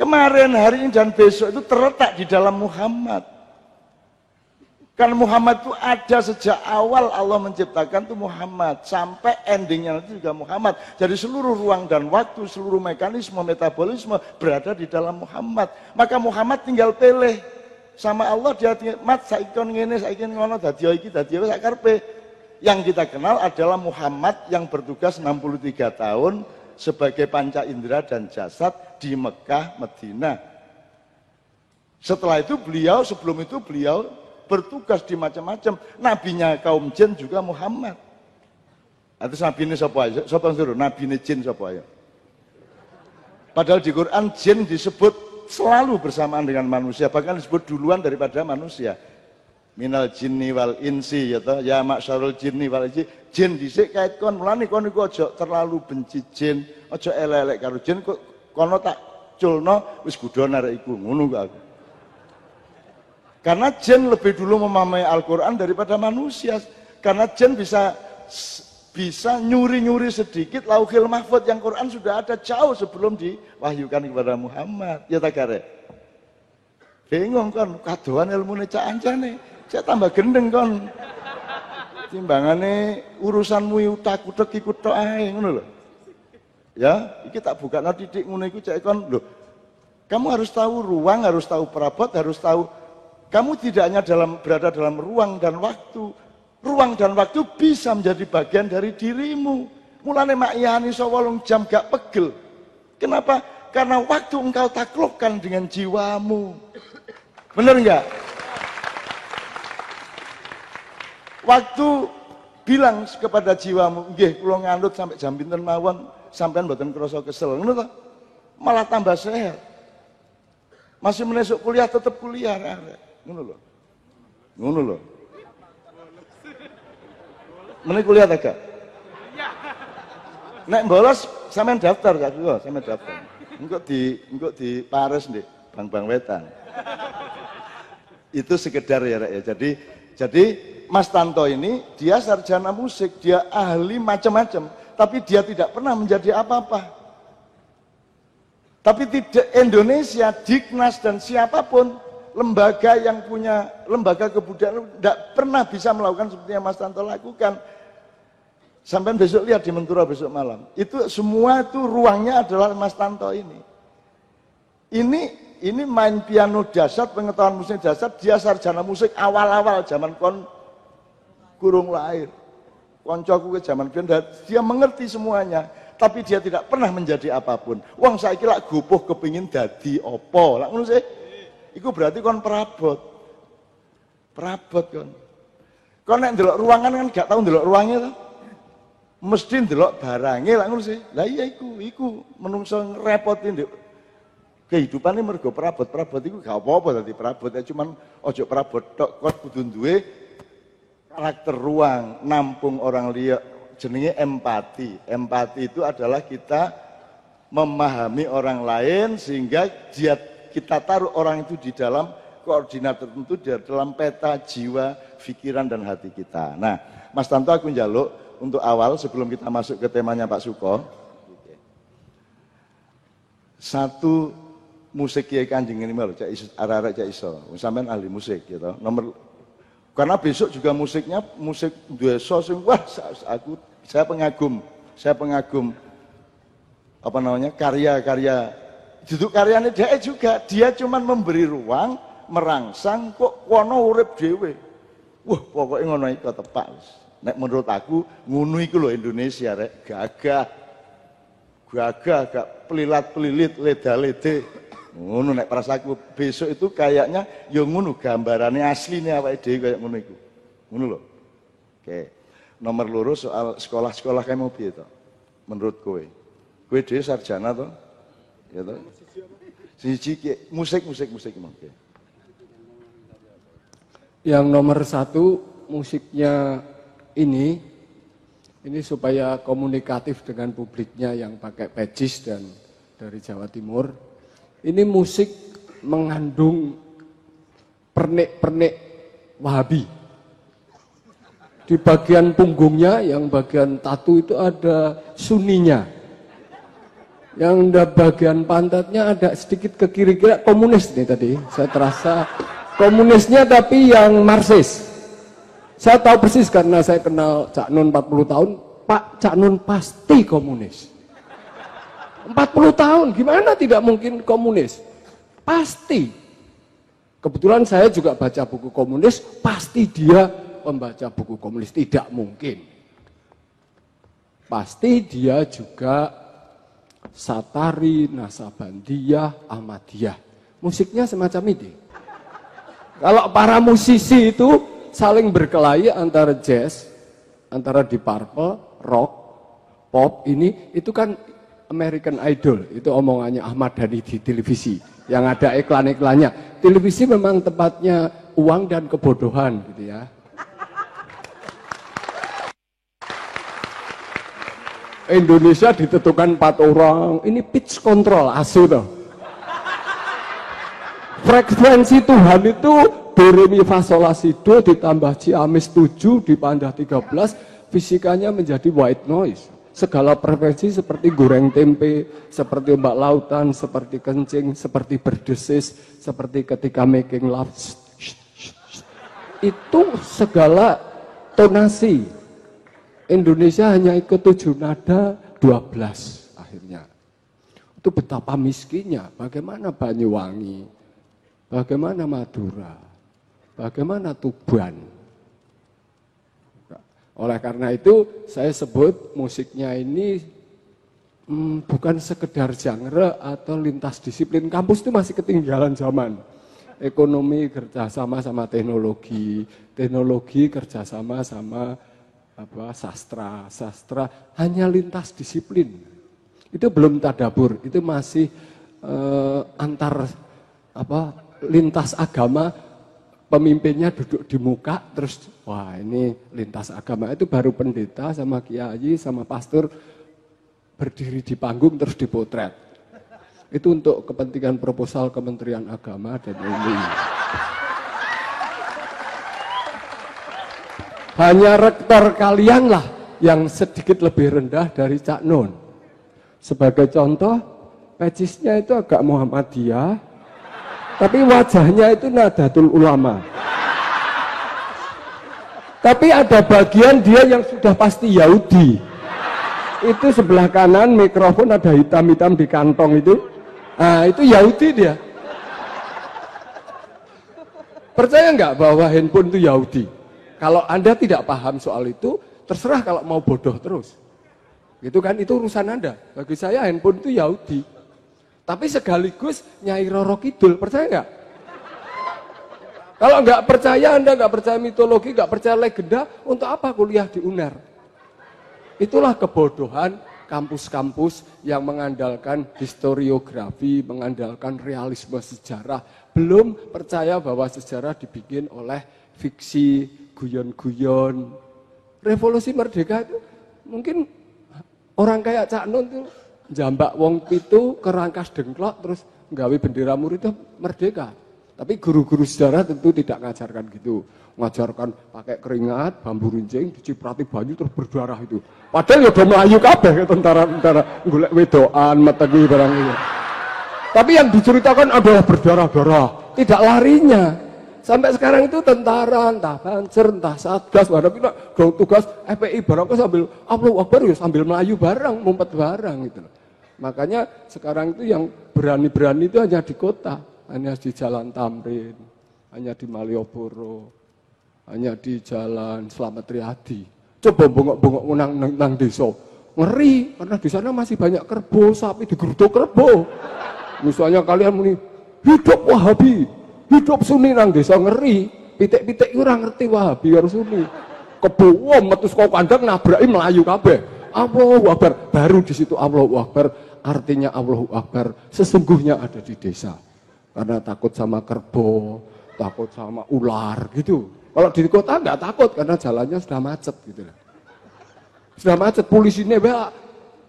Kemarin, hari ini dan besok itu terletak di dalam Muhammad. Karena Muhammad itu ada sejak awal Allah menciptakan itu Muhammad sampai endingnya itu juga Muhammad. Jadi seluruh ruang dan waktu, seluruh mekanisme metabolisme berada di dalam Muhammad. Maka Muhammad tinggal pilih sama Allah, dia tinggal mat saiki kon ngene, saiki ngono, dadi iki, dadi sak karepe. Yang kita kenal adalah Muhammad yang bertugas 63 tahun sebagai panca indera dan jasad di Mekah, Madinah. Setelah itu beliau, sebelum itu beliau bertugas di macam-macam. Nabinya kaum jin juga Muhammad. Atas nabi ini siapa aja? Siapa yang suruh? Nabi ini jin siapa aja? Padahal di Quran jin disebut selalu bersamaan dengan manusia, bahkan disebut duluan daripada manusia. Minal jinni wal insi ya toh, ya maksyarul jinni wal insi. Jin dhisik kait kon, mulane kon iku aja terlalu benci jin, aja elek-elek karo jin, kok kono tak culno wis gudon arek iku, ngono kok aku. Karena jin lebih dulu memahami Al-Qur'an daripada manusia. Karena jin bisa nyuri-nyuri sedikit Lauhil Mahfuz yang Quran sudah ada jauh sebelum diwahyukan kepada Muhammad. Ya tak kare. Bingung kon, kadoan ilmune cak ancane. Saya tambah gendeng kon. Timbangane urusanmu utak-utek ikut tok ae ngono lho. Ya, iki tak bukakno titik ngono iku cek kon lho. Kamu harus tahu ruang, harus tahu perabot, harus tahu kamu tidak hanya berada dalam ruang dan waktu. Ruang dan waktu bisa menjadi bagian dari dirimu. Mulane mak iyane iso 8 jam gak pegel. Kenapa? Karena waktu engkau taklukkan dengan jiwamu. Benar enggak? Waktu bilang kepada jiwamu, nggih kula ngandut sampai jam pinten mawon, sampean mboten krasa kesel, ngono to? Malah tambah sehat. Masih menesuk kuliah tetap kuliah, ngono lho. Ngono lho. Meneh kuliah ta gak? Nek bolos sampean daftar gak kula, sampean daftar. Engko di pares ndek Bang Wetan. Itu sekedar ya, Rek, ya. Jadi Mas Tanto ini dia sarjana musik, dia ahli macam-macam, tapi dia tidak pernah menjadi apa-apa. Tapi tidak Indonesia, Dignas dan siapapun lembaga yang punya lembaga kebudayaan tidak pernah bisa melakukan seperti yang Mas Tanto lakukan. Sampai besok lihat di Mentura besok malam. Itu semua itu ruangnya adalah Mas Tanto ini. Ini main piano dasar, pengetahuan musik dasar, dia sarjana musik awal-awal zaman kurung lahir. Koncoku ke zaman biyen dia mengerti semuanya, tapi dia tidak pernah menjadi apapun. Wong saiki lak gupuh kepingin dadi apa? Lak ngono sih. Iku berarti kon perabot. Perabot kon. Kon nek ndelok ruangan kan gak tau ndelok ruangnya to. Mesti ndelok barange lak ngono sih. Lah iya iku menungso ngrepotin ndek kehidupane mergo perabot iku gak apa-apa dadi perabot, ya cuman ojo perabot tok, kon kudu duwe karakter ruang, nampung orang liya, jenenge empati. Empati itu adalah kita memahami orang lain sehingga kita taruh orang itu di dalam koordinat tertentu, di dalam peta jiwa, pikiran dan hati kita. Nah, Mas Tanto aku njaluk untuk awal sebelum kita masuk ke temanya Pak Suko. Satu musik Kiai Kanjeng ini malu, arek-arek cak iso. Sampean ahli musik gitu. Karena besok juga musiknya musik desa sing wah saya pengagum apa namanya karya-karya duduk karyanya dia juga, dia cuman memberi ruang merangsang kok wono urip dhewe. Wah pokoknya ngono iku tepak wis. Nek menurut aku ngono iku lho Indonesia rek, gagah gak pelilat-pelilit leda-lede. Ngono nek perasaku besok itu kayaknya ya ngono gambarane asline awake dhewe kayak ngono iku. Ngono lho. Oke. Nomor loro soal sekolah-sekolah kayak mau piye to? Menurut kowe. Kowe dhewe sarjana to? Ya to? Siji musik oke. Yang nomor satu musiknya ini supaya komunikatif dengan publiknya yang pakai pejis dan dari Jawa Timur. Ini musik mengandung pernik-pernik Wahabi. Di bagian punggungnya, yang bagian tatu itu ada Sunninya. Yang di bagian pantatnya ada sedikit ke kiri-kiri komunis nih tadi. Saya terasa komunisnya tapi yang Marxis. Saya tahu persis karena saya kenal Cak Nun 40 tahun. Pak Cak Nun pasti komunis. 40 tahun, gimana tidak mungkin komunis? Pasti. Kebetulan saya juga baca buku komunis, pasti dia pembaca buku komunis, tidak mungkin. Pasti dia juga Satari, Nasabandiyah, Ahmadiyah. Musiknya semacam ini. Kalau para musisi itu saling berkelahi antara jazz, antara Deep Purple, rock, pop, ini itu kan American Idol, itu omongannya Ahmad Dhani di televisi yang ada iklan-iklannya. Televisi memang tempatnya uang dan kebodohan gitu ya. Indonesia ditentukan 4 orang, ini pitch control asu toh. Frekuensi Tuhan itu do re mi fa sol la si do ditambah ciamis 7 ditambah 13, fisikanya menjadi white noise. Segala frekuensi seperti goreng tempe, seperti ombak lautan, seperti kencing, seperti berdesis, seperti ketika making love. Itu segala tonasi. Indonesia hanya ikut 7 nada, 12 akhirnya. Itu betapa miskinnya. Bagaimana Banyuwangi, bagaimana Madura, bagaimana Tuban. Oleh karena itu saya sebut musiknya ini bukan sekedar genre atau lintas disiplin. Kampus itu masih ketinggalan zaman. ekonomi kerjasama sama teknologi, teknologi kerjasama sama sastra, sastra hanya lintas disiplin. Itu belum tadabur, itu masih antar lintas agama, pemimpinnya duduk di muka terus wah ini lintas agama, itu baru pendeta sama kiai sama pastor berdiri di panggung terus dipotret. Itu untuk kepentingan proposal Kementerian Agama dan MUI. Hanya rektor kalianlah yang sedikit lebih rendah dari Cak Nun. Sebagai contoh, pecisnya itu agak Muhammadiyah, tapi wajahnya itu Nahdlatul Ulama. Tapi ada bagian dia yang sudah pasti Yahudi. Itu sebelah kanan mikrofon ada hitam-hitam di kantong itu. Nah, itu Yahudi dia. Percaya nggak bahwa handphone itu Yahudi? Kalau Anda tidak paham soal itu, terserah kalau mau bodoh terus. Gitu kan, itu urusan Anda. Bagi saya handphone itu Yahudi. Tapi sekaligus Nyai Roro Kidul, percaya nggak? Kalau nggak percaya, Anda nggak percaya mitologi, nggak percaya legenda, untuk apa kuliah di UNER? Itulah kebodohan kampus-kampus yang mengandalkan historiografi, mengandalkan realisme sejarah, belum percaya bahwa sejarah dibikin oleh fiksi, guyon-guyon. Revolusi Merdeka itu mungkin orang kayak Cak Nun itu jambak wong pitu kerangkas dengklok terus nggawe bendera murid itu merdeka. Tapi guru-guru sejarah tentu tidak ngajarkan gitu. Ngajarkan pakai keringat, bambu runcing, diciprati banyu terus berdarah itu. Padahal ya udah melayu kabeh tentara-tentara golek wedokan, metegi barang itu. Tapi yang diceritakan adalah berdarah-darah, tidak larinya. Sampai sekarang itu tentara, entah Banser, entah Satgas, ada kita tugas FPI barang sambil Allahu Akbar ya sambil melayu barang, ngumpet barang gitu. Makanya sekarang itu yang berani-berani itu hanya di kota, hanya di Jalan Tamrin, hanya di Malioboro, hanya di Jalan Slamet Riyadi. Coba bongok-bongok nang desa, ngeri karena di sana masih banyak kerbau, sapi digeruduk kerbau. Misalnya kalian muni hidup Wahabi, hidup Sunni nang desa, ngeri. Pitik-pitik orang ngerti Wahabi harus Sunni. Kebo metu saka kandang nabraki melayu kabeh. Allahu Akbar, baru di situ Allahu Akbar, artinya Allahu Akbar sesungguhnya ada di desa. Karena takut sama kerbau, takut sama ular gitu. Kalau di kota nggak takut karena jalannya sudah macet gitu. Sudah macet, polisinya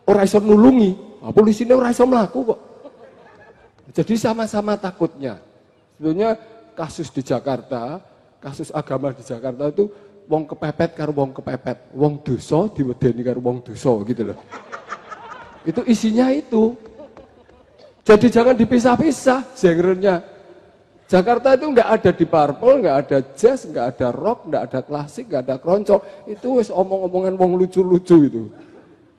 ora iso nulungi. Nah, polisinya ora iso mlaku kok. Jadi sama-sama takutnya. Sebenarnya kasus di Jakarta, kasus agama di Jakarta itu wong kepepet karo wong kepepet, wong dosa diwedeni karo wong dosa gitu loh. Itu isinya itu. Jadi jangan dipisah-pisah genrenya. Jakarta itu nggak ada di Purple, nggak ada jazz, nggak ada rock, nggak ada klasik, nggak ada keroncong. Itu wis omong-omongan wong lucu-lucu itu.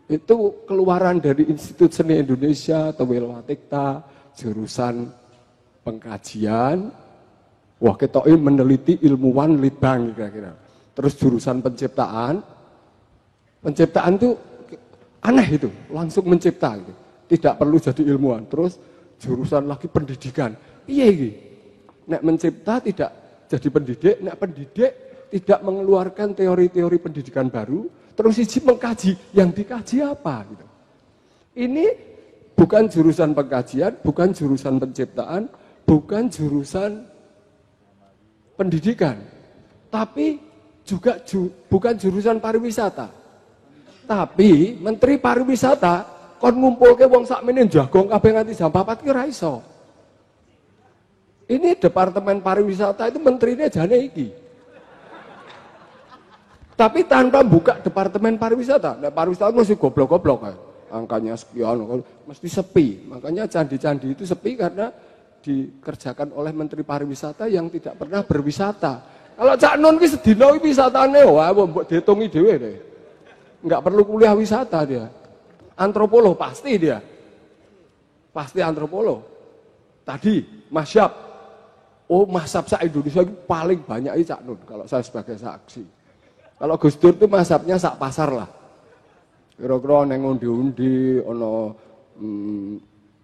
Itu keluaran dari Institut Seni Indonesia atau Wilwatikta, jurusan pengkajian. Wah, kita meneliti ilmuwan litbang kira-kira. Terus jurusan penciptaan. Penciptaan itu aneh itu, langsung mencipta gitu. Tidak perlu jadi ilmuwan. Terus jurusan lagi pendidikan. Iya iki. Nek mencipta tidak jadi pendidik, nek pendidik tidak mengeluarkan teori-teori pendidikan baru, terus isi mengkaji, yang dikaji apa gitu. Ini bukan jurusan pengkajian, bukan jurusan penciptaan, bukan jurusan pendidikan, tapi juga bukan jurusan pariwisata. Tapi Menteri Pariwisata kon ngumpulke wong sakmene jagong kabeh nganti jam 4 ki ora iso. Ini Departemen Pariwisata itu menterinya jane iki. Tapi tanpa buka Departemen Pariwisata, nah, pariwisata mesti goblok-goblok kan. Angkanya sekian, mesti sepi. Makanya candi-candi itu sepi karena dikerjakan oleh Menteri Pariwisata yang tidak pernah berwisata. Kalau Cak Nun ki sedina iki wisatane wah mbok diitungi dhewe deh. Enggak perlu kuliah wisata dia. Antropolog pasti dia. Pasti antropolog. Tadi masyab. Oh, mazhab se-Indonesia itu paling banyak ini Cak Nun kalau saya sebagai saksi. Kalau Gus Dur itu mazhabnya sak pasar lah. Kira-kira neng undi-undi ono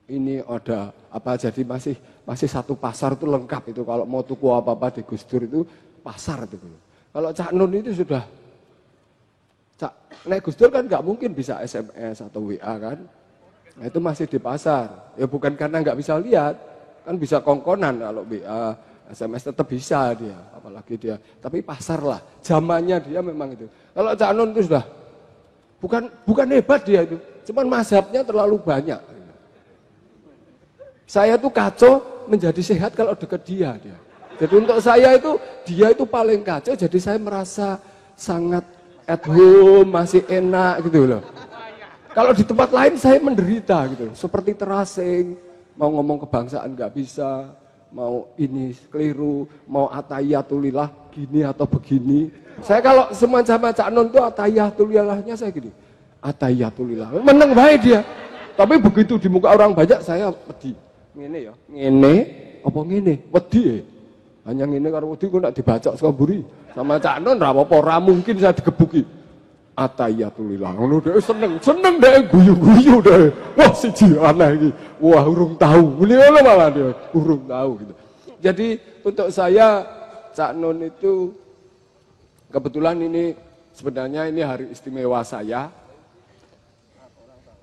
ini ada apa, jadi masih satu pasar itu lengkap itu, kalau mau tuku apa-apa di Gus Dur itu pasar itu. Kalau Cak Nun itu sudah, Nek Gus Dur kan nggak mungkin bisa SMS atau WA kan, nah, itu masih di pasar. Ya bukan karena nggak bisa lihat, kan bisa kongkonan, kalau WA, SMS tetap bisa dia, apalagi dia. Tapi pasar lah, zamannya dia memang itu. Kalau Cak Nun itu sudah, bukan hebat dia itu, cuman mazhabnya terlalu banyak. Saya tuh kacau menjadi sehat kalau dekat dia. Jadi untuk saya itu, dia itu paling kacau, jadi saya merasa sangat at home, masih enak gitu loh. Kalau di tempat lain saya menderita gitu loh, seperti terasing, mau ngomong kebangsaan nggak bisa, mau ini keliru, mau atayatulillah gini atau begini. Saya kalau semacam Cak Nun tuh atayatulillahnya saya gini, atayatulillah, menang baik dia. Tapi begitu di muka orang banyak saya pedih. Ngene ya, ngene apa ngene? Wedi. Hanya ngene karo wedi kok nek dibacok saka mburi. Sama Cak Nun ra apa-apa, ra mungkin saya digebuki. Atayatulillah. Ngono dhek seneng dhek guyu-guyu dhek. Wah siji aneh iki. Wah urung tahu. Ngono malah dia urung tahu gitu. Jadi untuk saya Cak Nun itu kebetulan ini sebenarnya ini hari istimewa saya.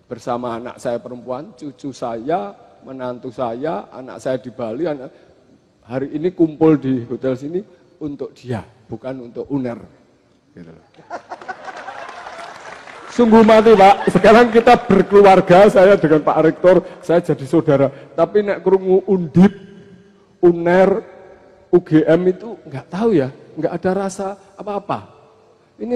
Bersama anak saya perempuan, cucu saya, menantu saya, anak saya di Bali, hari ini kumpul di hotel sini untuk dia, bukan untuk UNER. Gitu. Sungguh mati Pak, sekarang kita berkeluarga, saya dengan Pak Rektor, saya jadi saudara. Tapi nek krungu Undip, UNER, UGM itu nggak tahu ya, nggak ada rasa apa-apa. Ini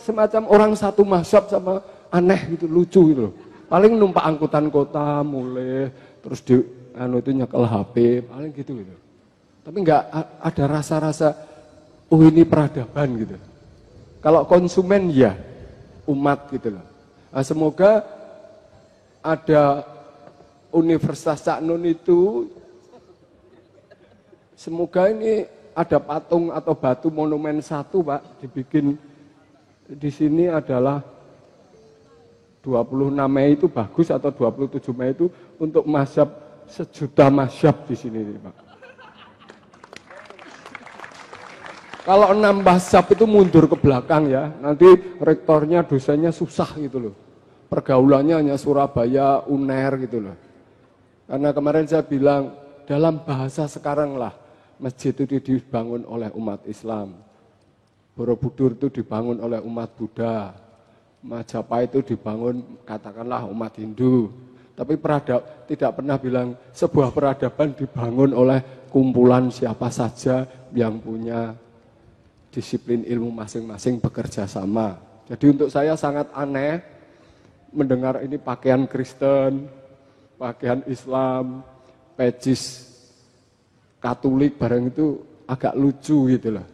semacam orang satu mazhab sama aneh gitu, lucu gitu. Paling numpak angkutan kota mulai terus di itu nyekel HP, paling gitu. Tapi nggak ada rasa-rasa oh ini peradaban gitu. Kalau konsumen ya umat gitu loh. Nah, semoga ada Universitas Cak Nun itu, semoga ini ada patung atau batu monumen satu Pak dibikin di sini adalah 26 Mei itu bagus atau 27 Mei itu untuk mazhab, 1 juta mazhab di sini Pak. Kalau 6 mazhab itu mundur ke belakang ya, nanti rektornya, dosennya susah gitu loh. Pergaulannya hanya Surabaya, UNER gitu loh. Karena kemarin saya bilang, dalam bahasa sekarang lah, masjid itu dibangun oleh umat Islam. Borobudur itu dibangun oleh umat Buddha. Majapahit itu dibangun katakanlah umat Hindu. Tapi tidak pernah bilang sebuah peradaban dibangun oleh kumpulan siapa saja yang punya disiplin ilmu masing-masing bekerja sama. Jadi untuk saya sangat aneh mendengar ini pakaian Kristen, pakaian Islam, pejis Katolik bareng itu agak lucu gitu loh.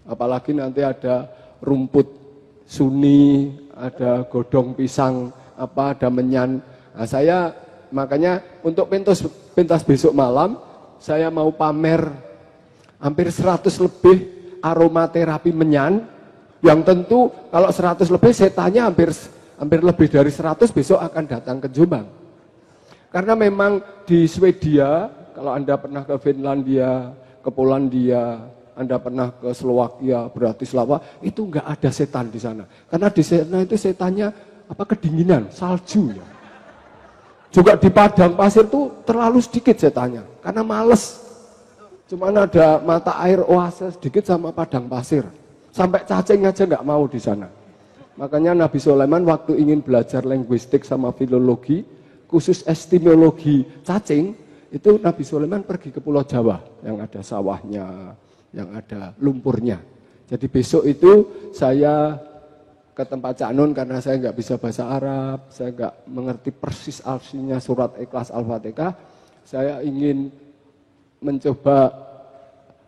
Apalagi nanti ada rumput Sunni, ada godong pisang, ada menyan. Nah, saya makanya untuk pentas besok malam saya mau pamer hampir 100 lebih aromaterapi menyan, yang tentu kalau 100 lebih saya tanya hampir lebih dari 100 besok akan datang ke Jombang. Karena memang di Swedia, kalau Anda pernah ke Finlandia, ke Polandia, Anda pernah ke Slovakia, Bratislava, itu enggak ada setan di sana. Karena di sana itu setannya kedinginan, salju ya. Juga di padang pasir itu terlalu sedikit setannya, karena males. Cuman ada mata air oase sedikit sama padang pasir. Sampai cacing aja enggak mau di sana. Makanya Nabi Sulaiman waktu ingin belajar linguistik sama filologi, khusus estimologi cacing, itu Nabi Sulaiman pergi ke Pulau Jawa yang ada sawahnya, yang ada lumpurnya. Jadi besok itu saya ke tempat Cak Nun karena saya nggak bisa bahasa Arab, saya nggak mengerti persis artinya surat Ikhlas Al-Fatihah. Saya ingin mencoba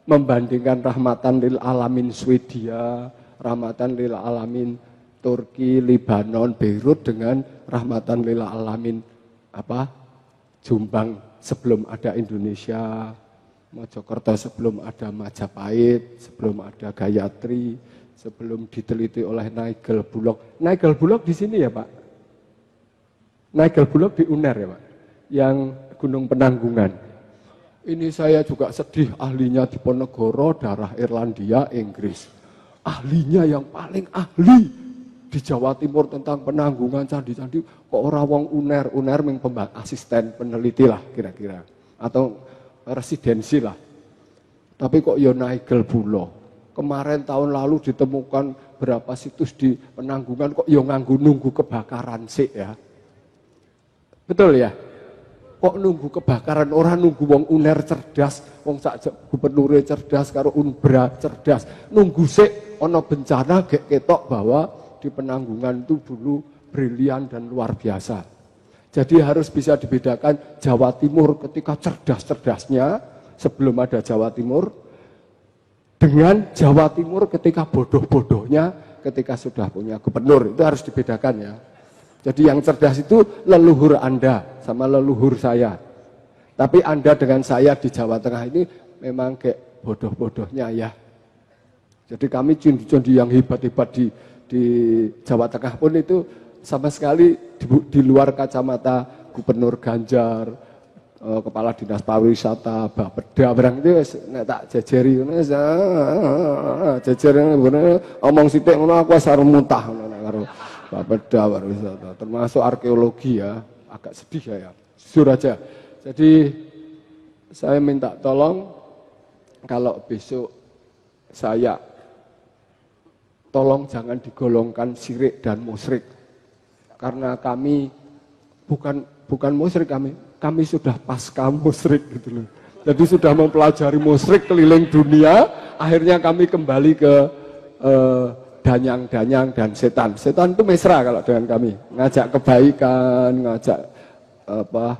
membandingkan rahmatan lil alamin Swedia, rahmatan lil alamin Turki, Libanon, Beirut dengan rahmatan lil alamin Jombang sebelum ada Indonesia, Mojokerto sebelum ada Majapahit, sebelum ada Gayatri, sebelum diteliti oleh Nigel Bullock. Nigel Bullock di sini ya Pak? Nigel Bullock di UNER ya Pak? yang Gunung Penanggungan. Ini saya juga sedih, ahlinya Diponegoro, darah Irlandia, Inggris. Ahlinya yang paling ahli di Jawa Timur tentang penanggungan candi-candi, kok orang wong UNER asisten peneliti lah kira-kira. Atau residensi lah. Tapi kok ya Nigel Bulo. Kemarin tahun lalu ditemukan berapa situs di penanggungan, kok ya nunggu kebakaran sih ya. Betul ya? Kok nunggu kebakaran, orang nunggu wong UNER cerdas, wong sak gubernure cerdas karo Unbra cerdas. Nunggu sik ana bencana gek ketok bahwa di penanggungan itu dulu brilian dan luar biasa. Jadi harus bisa dibedakan Jawa Timur ketika cerdas-cerdasnya sebelum ada Jawa Timur dengan Jawa Timur ketika bodoh-bodohnya ketika sudah punya gubernur. Itu harus dibedakan ya. Jadi yang cerdas itu leluhur Anda sama leluhur saya. Tapi Anda dengan saya di Jawa Tengah ini memang kayak bodoh-bodohnya ya. Jadi kami cundi-cundi yang hebat-hebat di Jawa Tengah pun itu sama sekali di luar kacamata Gubernur Ganjar, Kepala Dinas Pariwisata, Bapeda, barang itu nek tak jejeri ngono omong sithik ngono aku wis arep muntah ngono karo Bapeda Pariwisata, termasuk arkeologi ya, agak sedih ya, jujur aja. Jadi saya minta tolong kalau besok saya tolong jangan digolongkan syirik dan musyrik. Karena kami bukan musyrik kami sudah pasca musyrik gitu loh. Jadi sudah mempelajari musyrik keliling dunia, akhirnya kami kembali ke danyang-danyang dan setan. Setan itu mesra kalau dengan kami, ngajak kebaikan, ngajak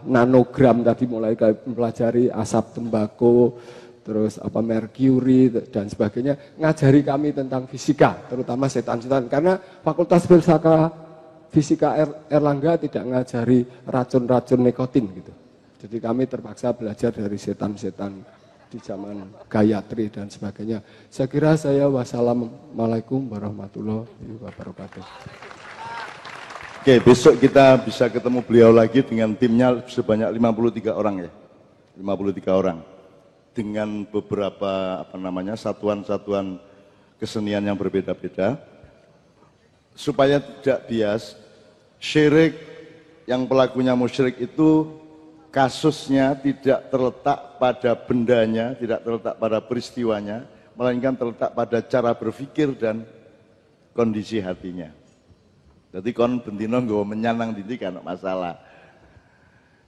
nanogram tadi mulai mempelajari asap tembakau, terus merkuri dan sebagainya, ngajari kami tentang fisika, terutama setan-setan. Karena Fakultas Fisika Erlangga tidak ngajari racun-racun nikotin gitu. Jadi kami terpaksa belajar dari setan-setan di zaman Gayatri dan sebagainya. Saya kira wassalamualaikum warahmatullahi wabarakatuh. Oke, besok kita bisa ketemu beliau lagi dengan timnya sebanyak 53 orang ya. 53 orang. Dengan beberapa satuan-satuan kesenian yang berbeda-beda. Supaya tidak bias, syirik yang pelakunya musyrik itu kasusnya tidak terletak pada bendanya, tidak terletak pada peristiwanya, melainkan terletak pada cara berpikir dan kondisi hatinya. Jadi kon bentino nggawa menyanang dindi kan masalah.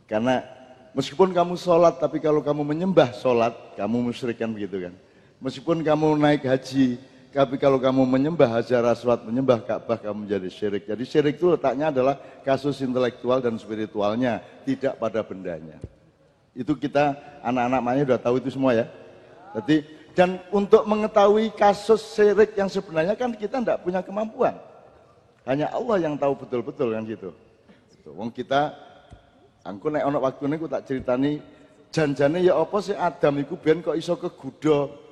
Karena meskipun kamu sholat, tapi kalau kamu menyembah sholat, kamu musyrik kan begitu kan. Meskipun kamu naik haji, tapi kalau kamu menyembah Hajar Aswad, menyembah Ka'bah, kamu menjadi syirik. Jadi syirik itu letaknya adalah kasus intelektual dan spiritualnya, tidak pada bendanya. Itu kita anak-anak maknya sudah tahu itu semua ya. Jadi dan untuk mengetahui kasus syirik yang sebenarnya kan kita tidak punya kemampuan. Hanya Allah yang tahu betul-betul kan gitu. Wong kita, aku nek ono waktune aku tak ceritani janjane ya apa sih Adam iku ben kok iso kegudo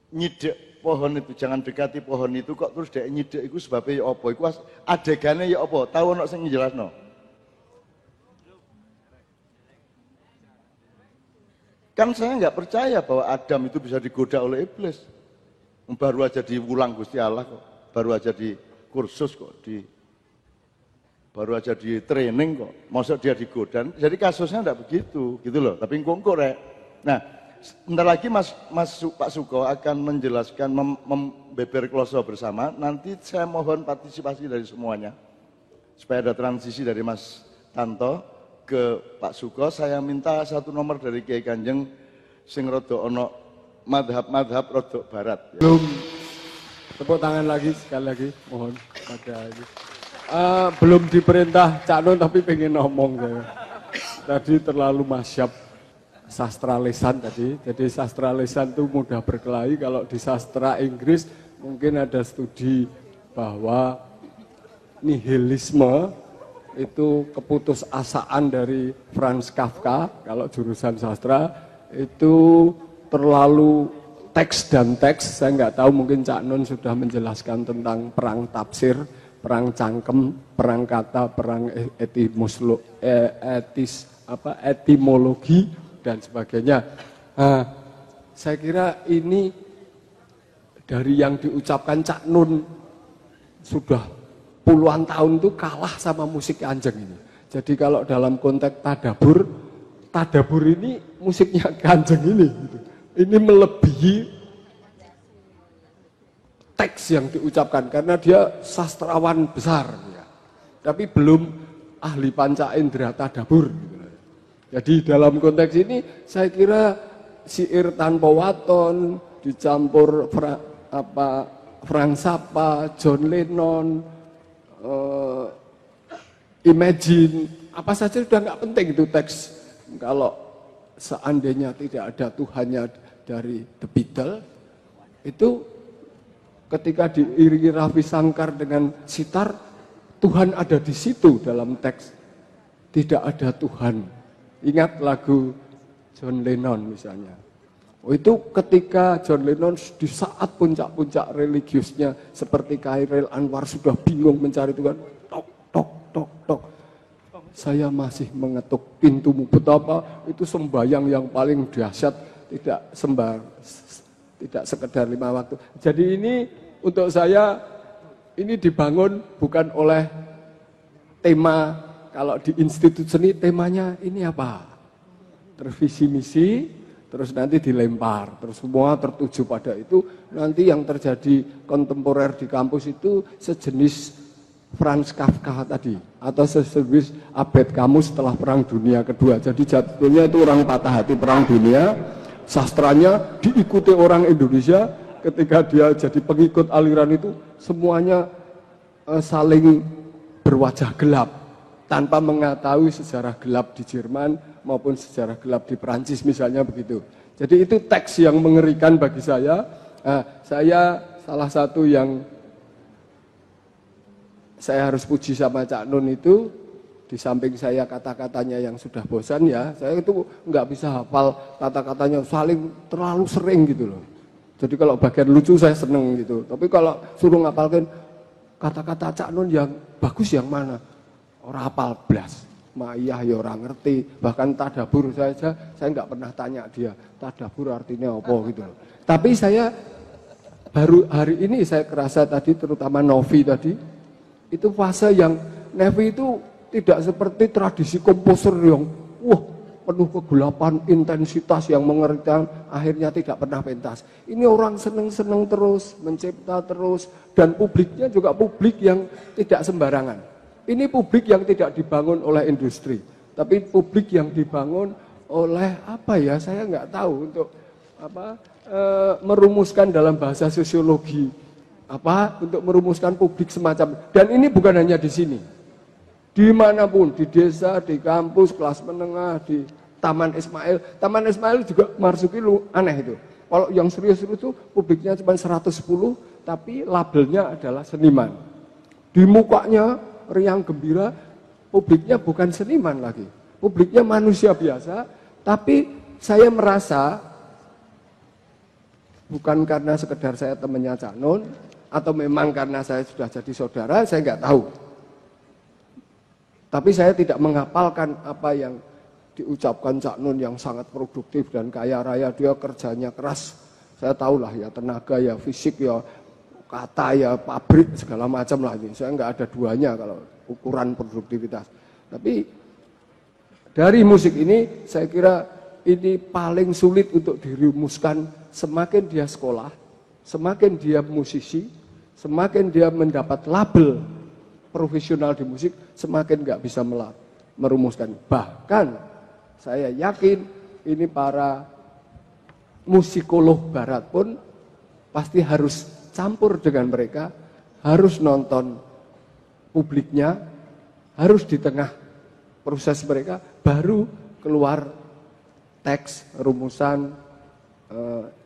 nyidek pohon itu, jangan dekati pohon itu kok terus dhek nyidek iku sebabnya ya apa? Iku adegane ya apa? Tahu ono sing njelasno. Kan saya nggak percaya bahwa Adam itu bisa digoda oleh iblis. Baru aja diulang Gusti Allah kok, baru aja di kursus kok, baru aja di training kok, maksud dia digoda. Jadi kasusnya enggak begitu, gitu loh. Tapi engko rek. Nah, sebentar lagi Pak Suko akan menjelaskan, membeber kloso bersama. Nanti saya mohon partisipasi dari semuanya, supaya ada transisi dari Mas Tanto ke Pak Suko. Saya minta satu nomor dari Kiai Kanjeng sing rada ono madhab rada barat. Ya. Belum. Tepuk tangan lagi, sekali lagi, mohon pada ini. Belum diperintah Cak Nun tapi pengen ngomong saya. Tadi terlalu masyab sastra lisan tadi. Jadi sastra lisan itu mudah berkelahi. Kalau di sastra Inggris mungkin ada studi bahwa nihilisme itu keputusasaan dari Franz Kafka. Kalau jurusan sastra itu terlalu teks dan teks, saya nggak tahu mungkin Cak Nun sudah menjelaskan tentang perang tafsir, perang cangkem, perang kata, perang etimologi dan sebagainya. Saya kira ini dari yang diucapkan Cak Nun sudah puluhan tahun itu kalah sama musik Kanjeng ini. Jadi kalau dalam konteks tadabur ini musiknya Kanjeng ini. Gitu. Ini melebihi teks yang diucapkan karena dia sastrawan besar. Ya. Tapi belum ahli panca indera tadabur. Gitu. Jadi dalam konteks ini saya kira syair tanpa waton dicampur Frank Zappa, John Lennon, Imagine, apa saja sudah nggak penting itu teks. Kalau seandainya tidak ada Tuhannya dari The Beatles, itu ketika diiringi Ravi Shankar dengan sitar, Tuhan ada di situ dalam teks. Tidak ada Tuhan. Ingat lagu John Lennon misalnya. Itu ketika John Lennon di saat puncak-puncak religiusnya seperti Khairil Anwar sudah bingung mencari Tuhan. Tok, tok, tok, tok. Saya masih mengetuk pintumu. Betapa itu sembahyang yang paling dahsyat, tidak sekedar 5 waktu. Jadi ini untuk saya ini dibangun bukan oleh tema, kalau di institut seni temanya ini apa? Tervisi misi, terus nanti dilempar, terus semua tertuju pada itu. Nanti yang terjadi kontemporer di kampus itu sejenis Franz Kafka tadi, atau sejenis Abed Camus setelah Perang Dunia Kedua. Jadi jatuhnya itu orang patah hati Perang Dunia, sastranya diikuti orang Indonesia. Ketika dia jadi pengikut aliran itu, semuanya saling berwajah gelap, tanpa mengetahui sejarah gelap di Jerman maupun sejarah gelap di Perancis misalnya begitu. Jadi itu teks yang mengerikan bagi saya. Saya salah satu yang saya harus puji sama Cak Nun itu, di samping saya kata-katanya yang sudah bosan ya, saya itu nggak bisa hafal kata-katanya saling terlalu sering gitu loh. Jadi kalau bagian lucu saya seneng gitu, tapi kalau suruh ngapalkan kata-kata Cak Nun yang bagus yang mana, orang hafal blas. Ma'iyah ya orang ngerti, bahkan tadabur saya nggak pernah tanya dia, tadabur artinya apa gitu loh. Tapi saya baru hari ini saya kerasa tadi, terutama Novi tadi, itu fase yang Novi itu tidak seperti tradisi komposer yang penuh kegelapan, intensitas yang mengerikan, akhirnya tidak pernah pentas. Ini orang seneng-seneng terus, mencipta terus, dan publiknya juga publik yang tidak sembarangan. Ini publik yang tidak dibangun oleh industri, tapi publik yang dibangun oleh apa ya, saya nggak tahu untuk merumuskan dalam bahasa sosiologi, untuk merumuskan publik semacam. Dan ini bukan hanya di sini, dimanapun, di desa, di kampus, kelas menengah, di Taman Ismail. Taman Ismail juga Marzuki lu aneh itu. Kalau yang serius-serius itu publiknya cuma 110, tapi labelnya adalah seniman. Di mukanya riang gembira, publiknya bukan seniman lagi, publiknya manusia biasa. Tapi saya merasa bukan karena sekedar saya temannya Cak Nun, atau memang karena saya sudah jadi saudara, saya nggak tahu. Tapi saya tidak menghafalkan apa yang diucapkan Cak Nun yang sangat produktif dan kaya raya. Dia kerjanya keras, saya tahulah ya, tenaga ya, fisik ya, kata ya, pabrik segala macam lah. Saya nggak ada duanya kalau ukuran produktivitas. Tapi dari musik ini saya kira ini paling sulit untuk dirumuskan. Semakin dia sekolah, semakin dia musisi, semakin dia mendapat label profesional di musik, semakin nggak bisa merumuskan. Bahkan saya yakin ini para musikolog barat pun pasti harus campur dengan mereka, harus nonton publiknya, harus di tengah proses mereka, baru keluar teks, rumusan,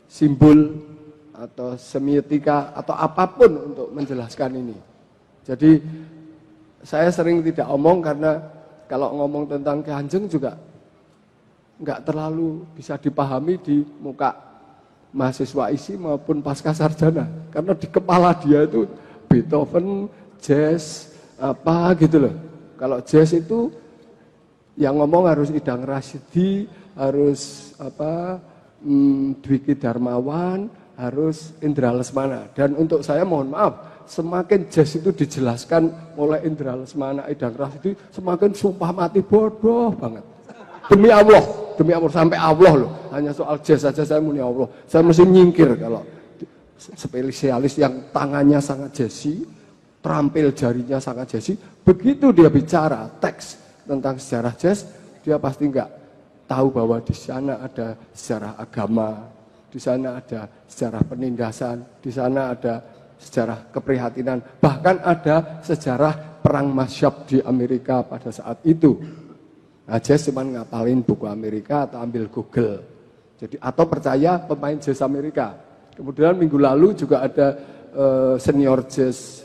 simbol, atau semiotika, atau apapun untuk menjelaskan ini. Jadi saya sering tidak omong karena kalau ngomong tentang Kanjeng juga nggak terlalu bisa dipahami di muka mahasiswa isi maupun pasca sarjana. Karena di kepala dia itu Beethoven, jazz, apa gitu loh. Kalau jazz itu yang ngomong harus Idang Rasidi, harus Dwiki Darmawan, harus Indra Lesmana. Dan untuk saya mohon maaf, semakin jazz itu dijelaskan oleh Indra Lesmana, Idang Rasidi, semakin sumpah mati bodoh banget. Demi Allah sampai Allah loh. Hanya soal jazz saja saya muni Allah. Saya mesti nyingkir kalau spesialis yang tangannya sangat jazzy, terampil jarinya sangat jazzy, begitu dia bicara teks tentang sejarah jazz, dia pasti enggak tahu bahwa di sana ada sejarah agama, di sana ada sejarah penindasan, di sana ada sejarah keprihatinan, bahkan ada sejarah perang masyab di Amerika pada saat itu. Nah, jazz cuma ngapalin buku Amerika atau ambil Google. Jadi atau percaya pemain jazz Amerika. Kemudian minggu lalu juga ada senior jazz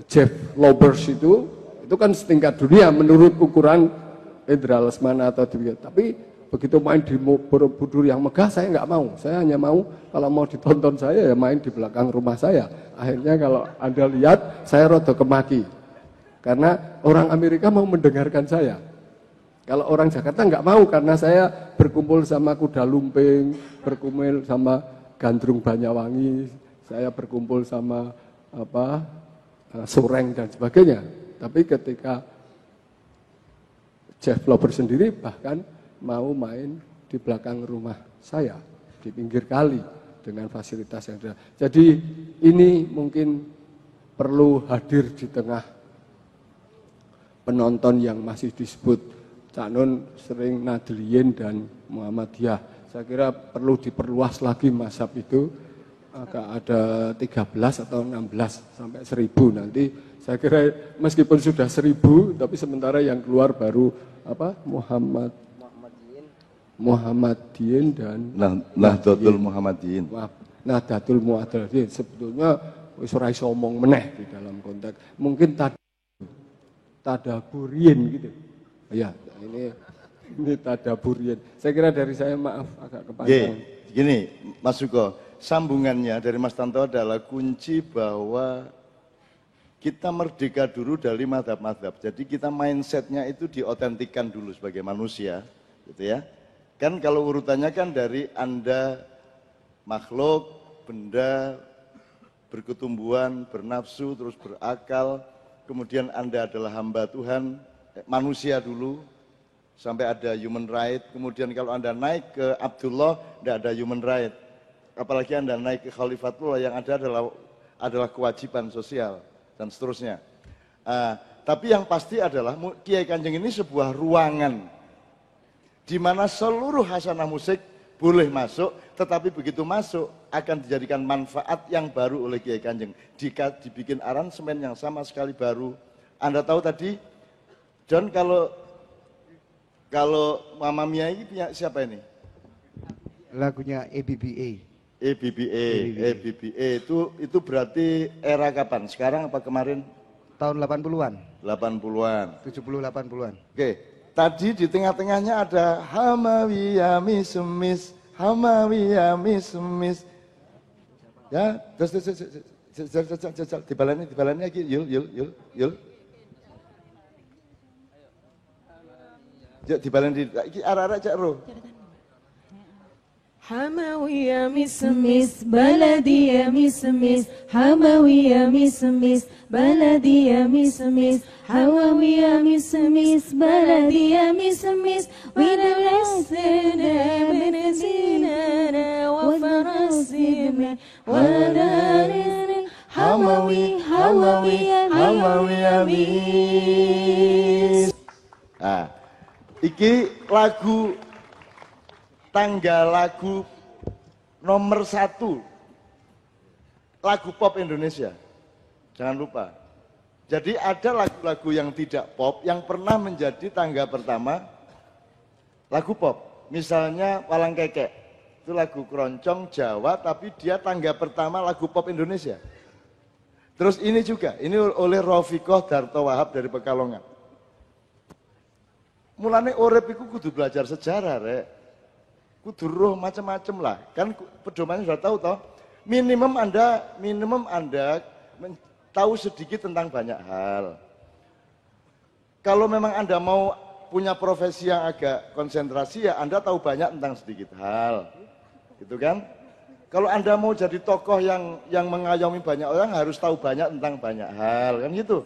Jeff Lobers itu kan setingkat dunia menurut ukuran Indra Lesmana atau demikian. Tapi begitu main di Borobudur yang megah saya nggak mau. Saya hanya mau kalau mau ditonton saya ya main di belakang rumah saya. Akhirnya kalau Anda lihat saya rada kemaki. Karena orang Amerika mau mendengarkan saya. Kalau orang Jakarta nggak mau karena saya berkumpul sama kuda lumping, berkumpul sama gandrung Banyuwangi, saya berkumpul sama sureng dan sebagainya. Tapi ketika Jeff Lober sendiri bahkan mau main di belakang rumah saya, di pinggir kali dengan fasilitas yang ada. Jadi ini mungkin perlu hadir di tengah penonton yang masih disebut Cak Nun sering Nadliyin dan Muhammadiyah. Saya kira perlu diperluas lagi mazhab itu, agak ada 13 atau 16 sampai 1000 nanti. Saya kira meskipun sudah 1000, tapi sementara yang keluar baru Muhammadiyin dan Nahdlatul Muhammadiyin. Nahdlatul Muhammadiyin sebetulnya wis ora iso omong meneh di dalam konteks. Mungkin tadaburiyin gitu. Ya, ini tadaburiyin. Saya kira dari saya maaf agak kepanjangan. Gini, Mas Suko, sambungannya dari Mas Tanto adalah kunci bahwa kita merdeka dulu dari madhab-madhab. Jadi kita mindsetnya itu diotentikan dulu sebagai manusia, gitu ya. Kan kalau urutannya kan dari Anda makhluk, benda, berketumbuhan, bernafsu, terus berakal, kemudian Anda adalah hamba Tuhan, manusia dulu, sampai ada human right, kemudian kalau Anda naik ke Abdullah, tidak ada human right. Apalagi Anda naik ke Khalifatullah, yang ada adalah kewajiban sosial, dan seterusnya. Tapi yang pasti adalah Kiai Kanjeng ini sebuah ruangan, di mana seluruh hasanah musik boleh masuk, tetapi begitu masuk akan dijadikan manfaat yang baru oleh Kiai Kanjeng. Jika dibikin aransemen yang sama sekali baru. Anda tahu tadi, John, kalau Mama Mia ini punya siapa ini? Lagunya ABBA. ABBA itu berarti era kapan? Sekarang apa kemarin? Tahun 80-an. 80-an. 70-80-an. Oke. Tadi di tengah-tengahnya ada Hamawiya Mismis, Hamawiya Mismis. Ya, terus dibalani lagi, yul. Dibalani iki arah-arah cak ro. Hamawiya mismis, baladiya mismis, Hamawiya mismis, baladiya mismis, Hamawiya mismis, baladiya mismis, winarasina benzinana wa farasina wa darin Hamawiya mis. Nah, iki tangga lagu nomor 1 lagu pop Indonesia, jangan lupa. Jadi ada lagu-lagu yang tidak pop yang pernah menjadi tangga pertama lagu pop. Misalnya Walang Kekek, itu lagu keroncong Jawa tapi dia tangga pertama lagu pop Indonesia. Terus ini juga, ini oleh Rafiqah Darto Wahab dari Pekalongan. Mulane urip iku kudu belajar sejarah, Rek. Kudu roh macam-macam lah. Kan pedomannya sudah tahu toh. Minimum Anda tahu sedikit tentang banyak hal. Kalau memang Anda mau punya profesi yang agak konsentrasi, ya Anda tahu banyak tentang sedikit hal. Gitu kan? Kalau Anda mau jadi tokoh yang mengayomi banyak orang, harus tahu banyak tentang banyak hal, kan gitu.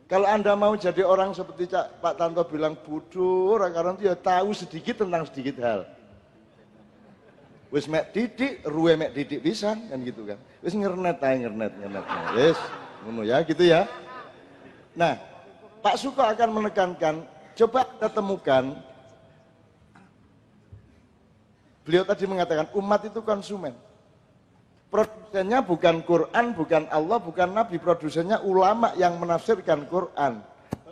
Kalau Anda mau jadi orang seperti Pak Tanto bilang bodoh, orang itu ya tahu sedikit tentang sedikit hal. Wis mek didik, ruwe mek didik pisan, kan gitu kan. Wis ngernet ae ngernet. Wis ngono ya, gitu ya. Nah, Pak Suko akan menekankan, coba kita temukan. Beliau tadi mengatakan umat itu konsumen. Produsennya bukan Quran, bukan Allah, bukan Nabi. Produsennya ulama yang menafsirkan Quran.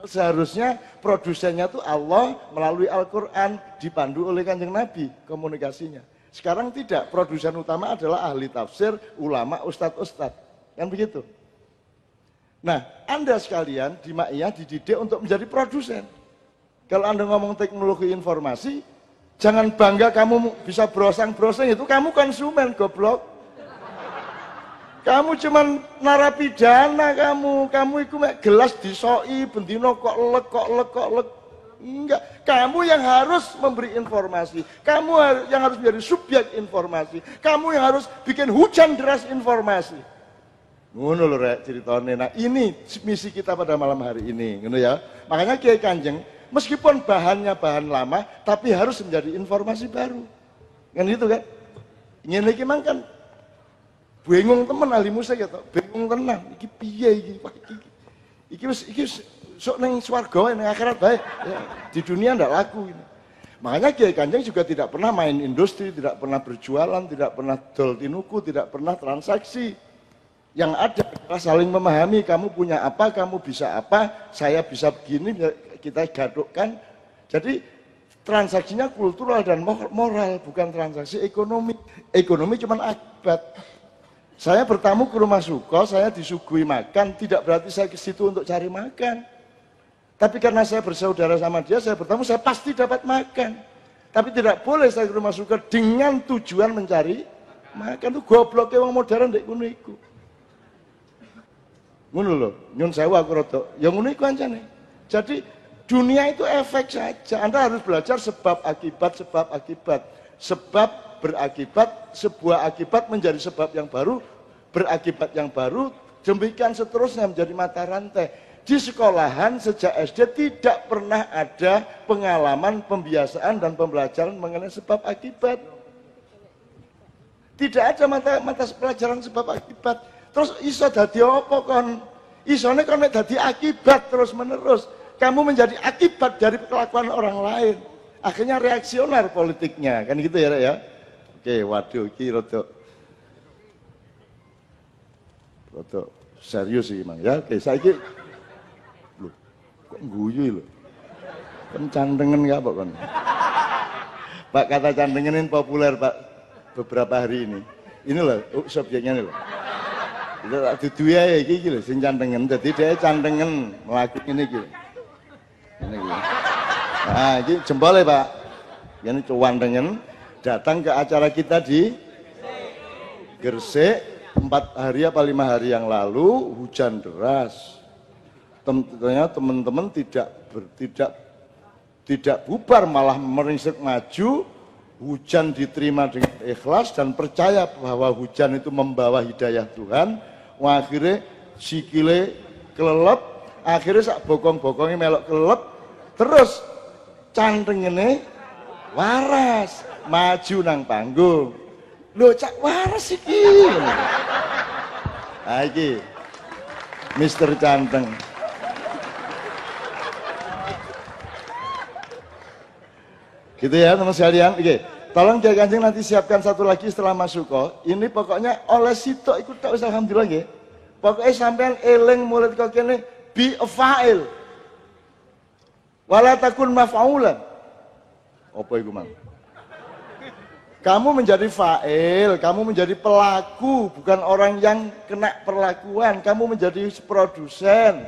Seharusnya produsennya itu Allah melalui Al-Quran, dipandu oleh Kanjeng Nabi komunikasinya. Sekarang tidak, produsen utama adalah ahli tafsir, ulama, ustadz-ustadz. Kan begitu. Nah, Anda sekalian di Ma'iyah dididik untuk menjadi produsen. Kalau Anda ngomong teknologi informasi, jangan bangga kamu bisa browsing-browsing, itu kamu konsumen, goblok. Kamu cuman narapidana kamu itu gelas disoi, bendino kok lek. Enggak, kamu yang harus memberi informasi, kamu yang harus menjadi subjek informasi, kamu yang harus bikin hujan deras informasi. Ngono lho rek ceritane. Nah, ini misi kita pada malam hari ini, ngono ya. Makanya Kiai Kanjeng meskipun bahannya bahan lama, tapi harus menjadi informasi baru. Kan gitu kan? Ngene iki mang kan bingung temen ahli musik ya toh, bingung tenan. Iki piye iki? Iki wis sok neng swarga neng akhirat baik ya, di dunia ndak laku ini. Makanya Kiai Kanjeng juga tidak pernah main industri, tidak pernah berjualan, tidak pernah dol tinuku, tidak pernah transaksi. Yang ada adalah saling memahami, kamu punya apa, kamu bisa apa, saya bisa begini, kita gadukkan. Jadi transaksinya kultural dan moral, bukan transaksi ekonomi. Ekonomi cuma akibat. Saya bertamu ke rumah Suko, saya disuguhi makan, tidak berarti saya ke situ untuk cari makan. Tapi karena saya bersaudara sama dia, saya bertemu, saya pasti dapat makan. Tapi tidak boleh saya ke rumah Suko dengan tujuan mencari makan. Itu gobloknya orang modern dek ngono iku. Ngono lho, nyun sewu aku rada. Ya ngono iku ancane. Jadi dunia itu efek saja. Anda harus belajar sebab akibat. Sebab berakibat, sebuah akibat menjadi sebab yang baru, berakibat yang baru, demikian seterusnya menjadi mata rantai. Di sekolahan sejak SD tidak pernah ada pengalaman, pembiasaan dan pembelajaran mengenai sebab akibat. Tidak ada mata pelajaran sebab akibat. Terus iso dadi apa kon? Isone kon nek dadi akibat terus menerus. Kamu menjadi akibat dari kelakuan orang lain. Akhirnya reaksioner politiknya, kan gitu ya, Rek ya? Oke, waduh iki rada serius sih, Mang ya. Oke, saiki lho, kok guyu lho. Kan candengen enggak Pak kon? Pak, kata candengen ini populer Pak beberapa hari ini. Ini loh subjeknya ini loh. Itu tak dudu ae iki lho sing candengen. Dadi dia candengen mlaku ngene iki. Ngene iki. Nah, ini jempolnya Pak. Ini cuwandengen datang ke acara kita di Gresik 4 hari apa 5 hari yang lalu, hujan deras. Tentunya teman-teman tidak bubar, malah meringsek maju. Hujan diterima dengan ikhlas dan percaya bahwa hujan itu membawa hidayah Tuhan. Akhirnya sikile kelelep, akhirnya sak bokong-bokongnya melok kelelep, terus cantengene waras maju nang panggung. Lho cak waras iki. Nah iki Mister Canteng. Gitu ya teman sekalian. Oke, tolong Kiai Kanjeng nanti siapkan satu lagi setelah masuk kok. Ini pokoknya oleh sitok ikut tak usah alhamdulillah nggih. Pokoknya sampean eling murid kok kene be a fa'il. Wala takun maf'ulan. Apa iku, Mang? Kamu menjadi fa'il, kamu menjadi pelaku, bukan orang yang kena perlakuan. Kamu menjadi produsen.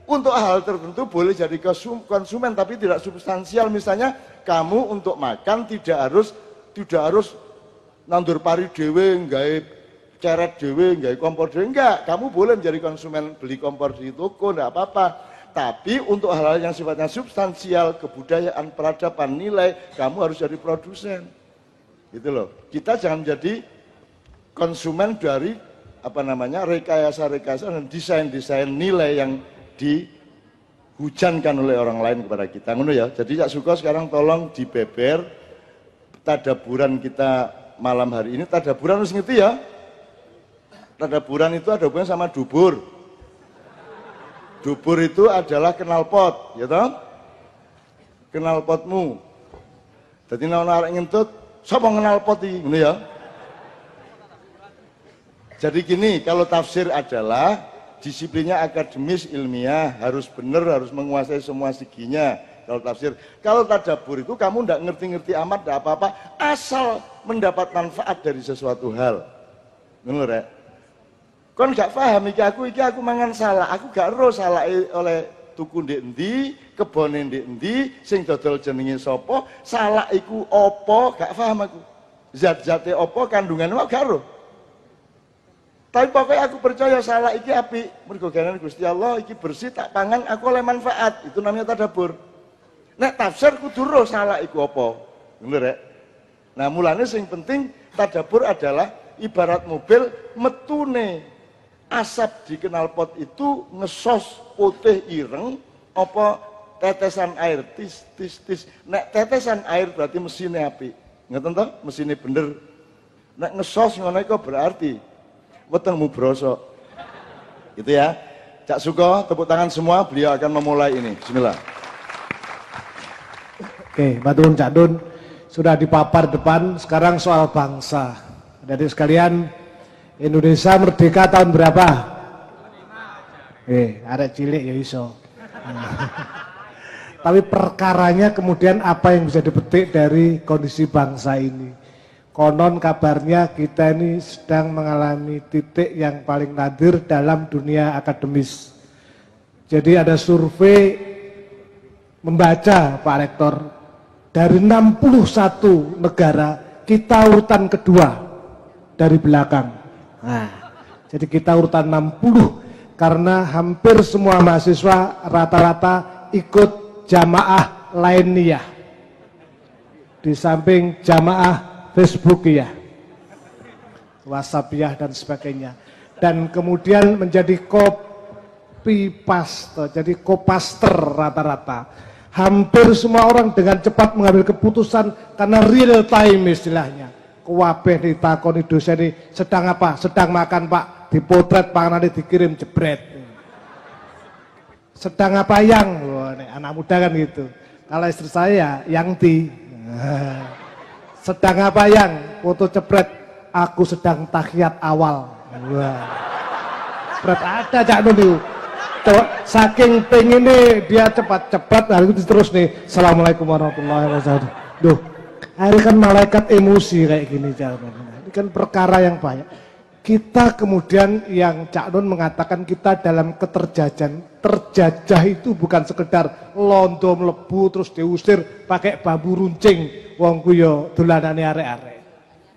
Untuk hal tertentu boleh jadi konsumen tapi tidak substansial. Misalnya kamu untuk makan tidak harus nandur pari dhewe nggawe ceret dewe, nggak kompor dewe, enggak. Kamu boleh menjadi konsumen beli kompor di toko, enggak apa-apa. Tapi untuk hal-hal yang sifatnya substansial, kebudayaan, peradaban, nilai, kamu harus jadi produsen. Gitu loh. Kita jangan menjadi konsumen dari rekayasa-rekayasa dan desain-desain nilai yang dihujankan oleh orang lain kepada kita. Ngono ya. Jadi Cak Suko sekarang tolong dibeber tadaburan kita malam hari ini. Tadaburan harus ngerti ya. Tadaburan itu ada hubungan sama dubur. Dubur itu adalah knalpot, ya toh? Knalpotmu. Jadi nek arek ngentut, sapa knalpot iki, ngono ya. Jadi gini, kalau tafsir adalah disiplinnya akademis, ilmiah, harus benar, harus menguasai semua seginya. Kalau tafsir, kalau tadabbur itu kamu tidak ngerti-ngerti amat, tidak apa-apa, asal mendapat manfaat dari sesuatu hal. Ngono rek. Kon gak paham iki aku mangan salah, aku gak ero salah oleh tuku ndek endi, kebone ndek endi, sing dodol jenenge sapa, salah iku apa, gak paham aku. Zat-zate apa, kandungannya gak ero. Tapi pokoknya aku percaya salah iki apik, mergo gaweane Gusti Allah iki bersih tak pangan aku oleh manfaat. Itu namanya tadabbur. Nek tafsir kudu ro salah iku apa. Ngono rek. Nah, mulane sing penting tadabbur adalah ibarat mobil metune asap di knalpot itu ngesos putih ireng apa tetesan air tis tis tis. Nek tetesan air berarti mesinnya apik. Ngoten toh? Mesinnya bener. Nek ngesos ngono iku berarti wetengmu brosok. Itu ya. Cak Suko, tepuk tangan semua, beliau akan memulai ini. Bismillah. Oke, Matur Cak Dun sudah dipapar depan, sekarang soal bangsa. Jadi sekalian, Indonesia merdeka tahun berapa? Arek cilik ya iso. Tapi perkaranya kemudian apa yang bisa dipetik dari kondisi bangsa ini? Konon kabarnya kita ini sedang mengalami titik yang paling nadir dalam dunia akademis. Jadi ada survei membaca Pak Rektor, dari 61 negara kita urutan kedua dari belakang. Nah, jadi kita urutan 60 karena hampir semua mahasiswa rata-rata ikut jamaah lainiyah. Di samping jamaah Facebook ya, WhatsApp ya dan sebagainya, dan kemudian menjadi copy paste, jadi kopaster rata-rata. Hampir semua orang dengan cepat mengambil keputusan karena real time istilahnya. Kuwabeh ditakoni dosen ini sedang apa? Sedang makan Pak, dipotret panganane dikirim jebret. Sedang apa yang? Wah, anak muda kan gitu. Kalau istri saya yang di. Sedang apa yang? Foto cepret, aku sedang tahiyat awal. Wah. Cepret ada Cak Nun itu. Saking pengennya dia cepat-cepat, hari itu terus nih. Assalamualaikum warahmatullahi wabarakatuh. Duh, hari kan malaikat emosi kayak gini Cak Nun. Ini kan perkara yang banyak. Kita kemudian yang Cak Nun mengatakan kita dalam keterjajahan. Terjajah itu bukan sekedar londo mlebu terus diusir pakai bambu runcing. Wong kuyo dolanane arek-arek.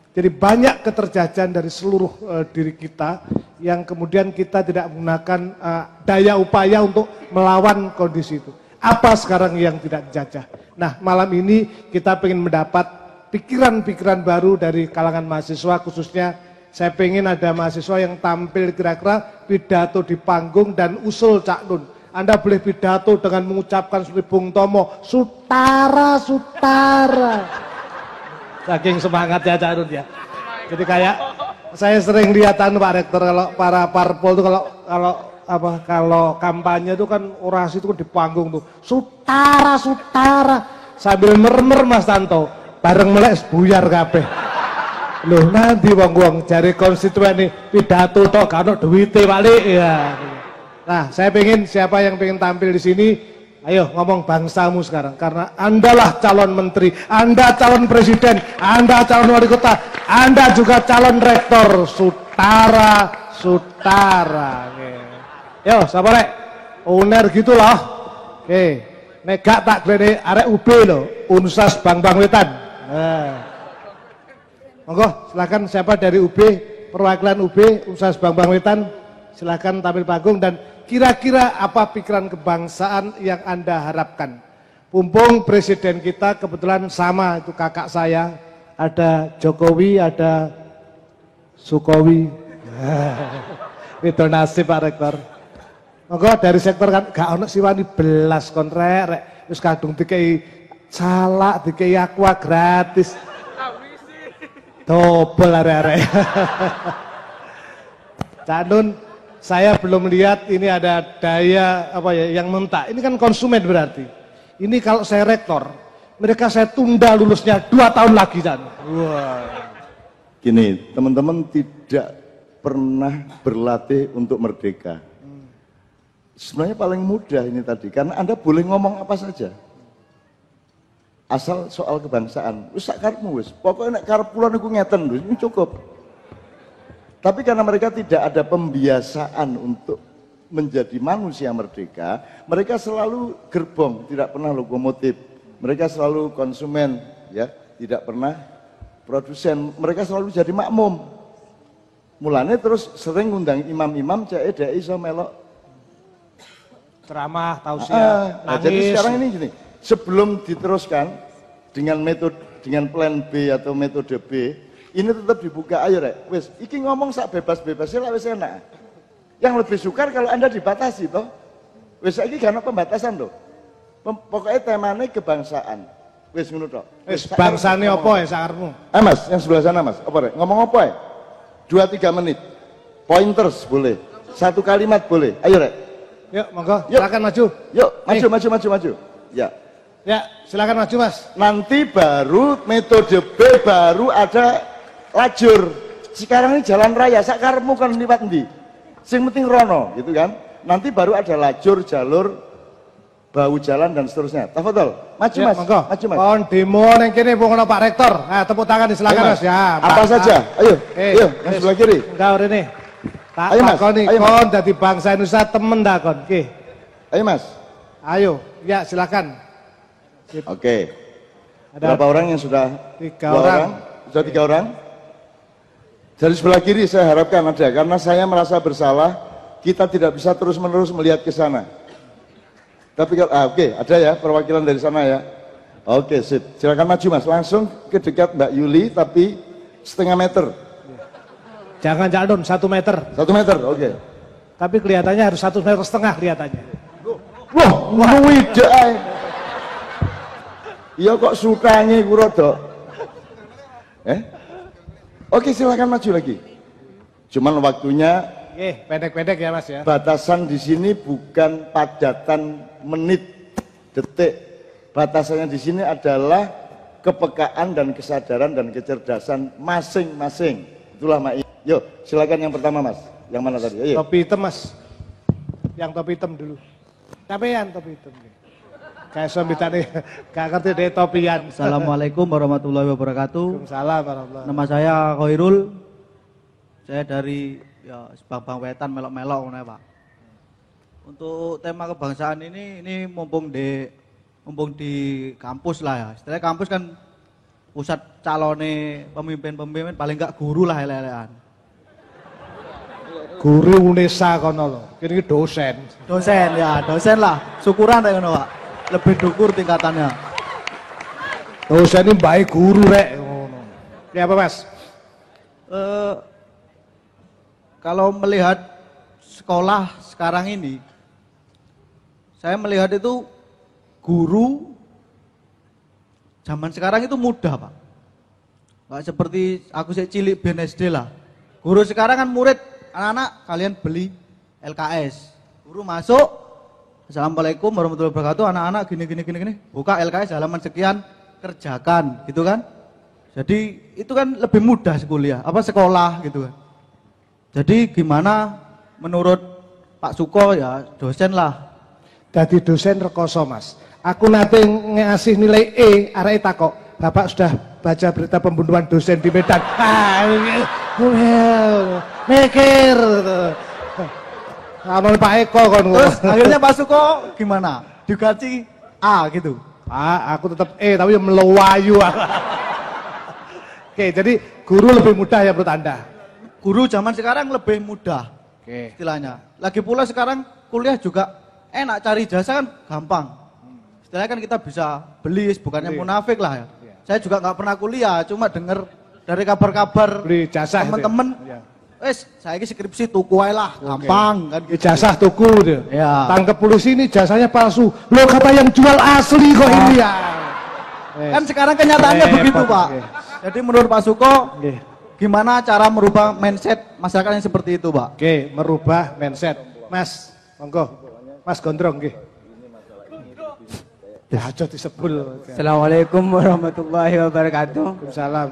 Jadi banyak keterjajahan dari seluruh diri kita yang kemudian kita tidak menggunakan daya upaya untuk melawan kondisi itu. Apa sekarang yang tidak dijajah? Nah, malam ini kita ingin mendapat pikiran-pikiran baru dari kalangan mahasiswa, khususnya saya pengen ada mahasiswa yang tampil kira-kira pidato di panggung dan usul Cak Nun. Anda boleh pidato dengan mengucapkan seperti Bung Tomo, Sutara, Sutara. Saking semangat ya Cak Nun ya. Jadi kayak saya sering lihat Pak Rektor kalau para parpol itu kalau kampanye itu kan orasi itu kan di panggung tuh Sutara, Sutara sambil mermer Mas Tanto bareng melek buyar kabeh. Loh nanti wong jari konstituen nih pidato tok gak ono duwite balik ya. Nah, saya pengen siapa yang pengen tampil di sini, ayo ngomong bangsamu sekarang. Karena Andalah calon menteri, Anda calon presiden, Anda calon wali kota, Anda juga calon rektor. Sutara, Sutara. Yo, siapa rek? Uner gitu loh. Oke, nek gak tak glene arek UB loh, Unsas Bang Wetan. Nah. Monggo, silakan siapa dari UB perwakilan UB Universitas Bambang Wetan, silakan tampil panggung dan kira-kira apa pikiran kebangsaan yang Anda harapkan. Mumpung presiden kita kebetulan sama, itu kakak saya, ada Jokowi, ada Sukowi. Itu nasib Pak Rektor. Monggo dari sektor kan gak ono siwani belas kon rek wis kadung dikei salak, dikei aqua gratis. Dobel arek-arek. Cak Nun, saya belum lihat ini ada daya apa ya yang mentah. Ini kan konsumen berarti. Ini kalau saya rektor, mereka saya tunda lulusnya 2 tahun lagi Cak Nun. Wah. Gini, teman-teman tidak pernah berlatih untuk merdeka. Sebenarnya paling mudah ini tadi, karena Anda boleh ngomong apa saja. Asal soal kebangsaan, wis sak karepmu wis. Pokoknya nek karep kula niku ngeten lho, ini cukup. Tapi karena mereka tidak ada pembiasaan untuk menjadi manusia merdeka, mereka selalu gerbong, tidak pernah lokomotif. Mereka selalu konsumen, ya, tidak pernah produsen. Mereka selalu jadi makmum. Mulanya terus sering ngundang imam-imam cek dhek iso melok Ceramah, tausiah, nangis. Jadi sekarang ini gini, sebelum diteruskan dengan metode, dengan plan B atau metode B, ini tetap dibuka. Ayo rek, wis, iki ngomong sak bebas-bebasnya lah wis enak. Yang lebih sukar kalau Anda dibatasi toh. Wis iki gak ada pembatasan loh. Pokoknya temanya kebangsaan. Wis ngono tok. Wis bangsane apa ya sakarmu? Mas, yang sebelah sana Mas, apa rek? Ngomong apa ya? 2-3 menit. Pointers boleh. 1 kalimat boleh. Ayo rek. Yuk, monggo, silakan maju. Yuk, maju. Ya. Ya, silakan maju Mas. Nanti baru metode B, baru ada lajur. Sekarang ini jalan raya, sakarepmu kan liwat ndi. Sing penting rono, gitu kan. Nanti baru ada lajur, jalur, bau jalan dan seterusnya. Tafadhol, maju ya, Mas. Monggo. Maju Mas. Kon demo ning kene pokoknya Pak Rektor. Nah, tepuk tangan silakan Mas. Ya, apa saja? Ayo, ayo, yang sebelah kiri. Enggak rene. Tak ayo, Mas. Takoni kon dadi bangsa Indonesia temen dah kon. Nggih. Ayo Mas. Ayo, ya silakan. Oke. Ada berapa orang yang sudah? 3 orang. Sudah 3 orang? Dari sebelah kiri saya harapkan ada, karena saya merasa bersalah, kita tidak bisa terus-menerus melihat ke sana. Tapi kalau, oke, ada ya perwakilan dari sana ya. Oke, sip. Silakan maju Mas, langsung ke dekat Mbak Yuli, tapi setengah meter. Jangan Nun, 1 meter. 1 meter, oke. Tapi kelihatannya harus 1,5 meter kelihatannya. Wah, widak. Iya kok sukange kuro dok. Oke, silakan maju lagi. Cuman waktunya pendek-pendek ya Mas ya. Batasan di sini bukan padatan menit, detik. Batasannya di sini adalah kepekaan dan kesadaran dan kecerdasan masing-masing. Itulah Mak. Yuk, silakan yang pertama Mas. Yang mana tadi? Ayo. Topi hitam Mas. Yang topi hitam dulu. Capean topi hitam. Kayak sombitane gak ngerti deh topian. Assalamualaikum warahmatullahi wabarakatuh. Waalaikumsalam warahmatullahi. Nama saya Khairul. Saya dari Bambang Wetan melok-melok ngono Pak. Untuk tema kebangsaan ini mumpung di kampus lah ya. Istilahnya kampus kan pusat calone pemimpin-pemimpin, paling enggak guru lah ele-elean. Guru Unesa kono lho. Kene dosen. Dosen ya, dosen lah. Syukuran rek ngono Pak. Lebih dukur tingkatannya. Dosen ini baik guru rek ngono. Ya apa Mas? Kalau melihat sekolah sekarang ini, saya melihat itu guru zaman sekarang itu mudah Pak. Nggak seperti aku sih cilik ben SD lah. Guru sekarang kan murid, anak-anak kalian beli LKS. Guru masuk, Assalamualaikum warahmatullahi wabarakatuh, anak-anak gini. Buka LKS halaman sekian, kerjakan gitu kan. Jadi itu kan lebih mudah sekolah gitu kan. Jadi gimana menurut Pak Suko ya dosen lah. Dadi dosen rekoso Mas. Aku nate ngasih nilai E, arek takok, Bapak sudah baca berita pembunuhan dosen di Medan. Mikir. Amal Pak Eko kon. Terus akhirnya Pak Suko gimana? Digaji A gitu. Aku tetap E tapi melewayu. Oke, jadi guru lebih mudah ya menurut Anda. guru zaman sekarang lebih mudah Oke. istilahnya. Lagi pula sekarang kuliah juga enak, cari jasa kan gampang. Istilahnya kan kita bisa beli, bukannya munafik lah ya. Saya juga nggak pernah kuliah, cuma dengar dari kabar-kabar Beli jasa gitu ya? teman-teman. Iya. Saya ini skripsi tuku ae lah, gampang kan gitu. Ijazah tuku dia. Ya. Tangkap polisi ini jasanya palsu. Lo kata yang jual asli kok ini ya. Kan sekarang kenyataannya begitu Pak. Jadi menurut Pak Suko, gimana cara merubah mindset masyarakat yang seperti itu Pak? Oke, merubah mindset. Mas, monggo. Mas Gondrong nggih. Ya aja disebul. Assalamualaikum warahmatullahi wabarakatuh. Waalaikumsalam.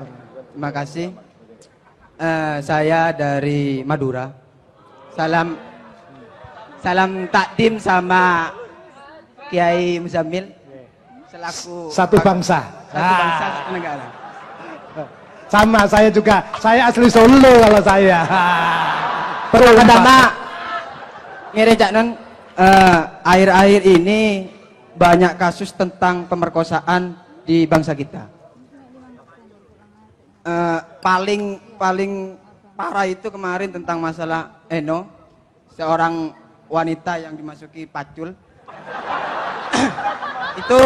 Terima kasih. Saya dari Madura. Salam takdim sama Kiai Muzammil selaku Satu bangsa. satu bangsa satu negara. Sama saya juga. Saya asli Solo kalau saya. Pertama, ngerecak non akhir-akhir ini banyak kasus tentang pemerkosaan di bangsa kita. Paling parah itu kemarin tentang masalah Eno, seorang wanita yang dimasuki pacul. Itu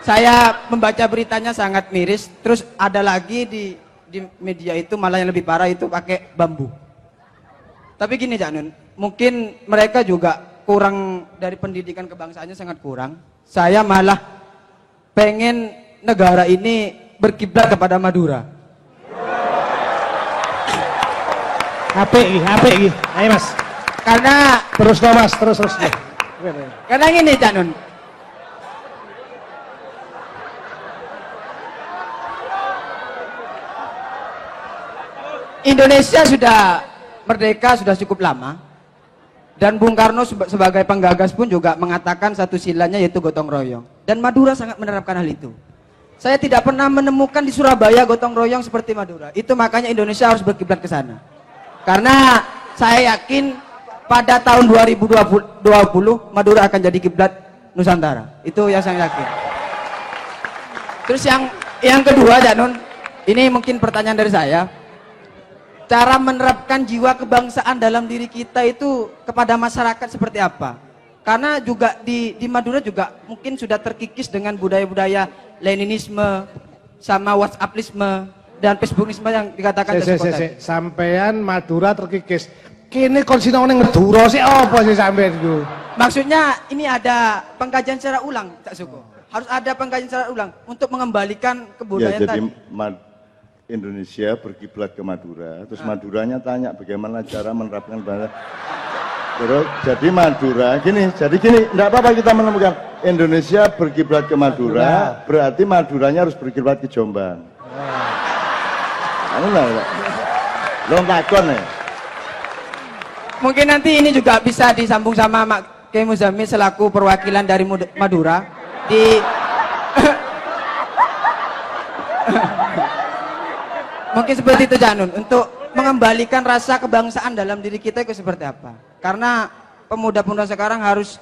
saya membaca beritanya sangat miris. Terus ada lagi di media itu malah yang lebih parah itu pakai bambu. Tapi gini Cak Nun, mungkin mereka juga kurang dari pendidikan kebangsaannya sangat kurang. Saya malah pengen negara ini berkiblat kepada Madura. Apik iki. Ayo Mas. Karena Terus no Mas, terus. karena gini Cak Nun. Indonesia sudah merdeka sudah cukup lama. Dan Bung Karno sebagai penggagas pun juga mengatakan satu silanya yaitu gotong royong. Dan Madura sangat menerapkan hal itu. Saya tidak pernah menemukan di Surabaya gotong royong seperti Madura. Itu makanya Indonesia harus berkiblat ke sana. Karena saya yakin pada tahun 2020 Madura akan jadi kiblat Nusantara. Itu yang saya yakin. Terus yang kedua Janun, ini mungkin pertanyaan dari saya. Cara menerapkan jiwa kebangsaan dalam diri kita itu kepada masyarakat seperti apa? Karena juga di Madura juga mungkin sudah terkikis dengan budaya-budaya Leninisme sama WhatsAppisme dan Facebookisme yang dikatakan tadi. Sampean Madura terkikis. Kini konsinau ning Madura sih apa sih sampean itu? Maksudnya ini ada pengkajian secara ulang, Cak Suko. Harus ada pengkajian secara ulang untuk mengembalikan kebudayaan ya, jadi tadi. Indonesia berkiblat ke Madura, terus Maduranya tanya bagaimana cara menerapkan bahasa. Terus jadi Madura gini, enggak apa-apa kita menemukan Indonesia berkiblat ke Madura, berarti Maduranya harus berkiblat ke Jombang. Anu lah, lo takon ya. Mungkin nanti ini juga bisa disambung sama Mak Kiai Muzammil selaku perwakilan dari Madura di mungkin seperti itu Janun, untuk mengembalikan rasa kebangsaan dalam diri kita itu seperti apa? Karena pemuda-pemuda sekarang harus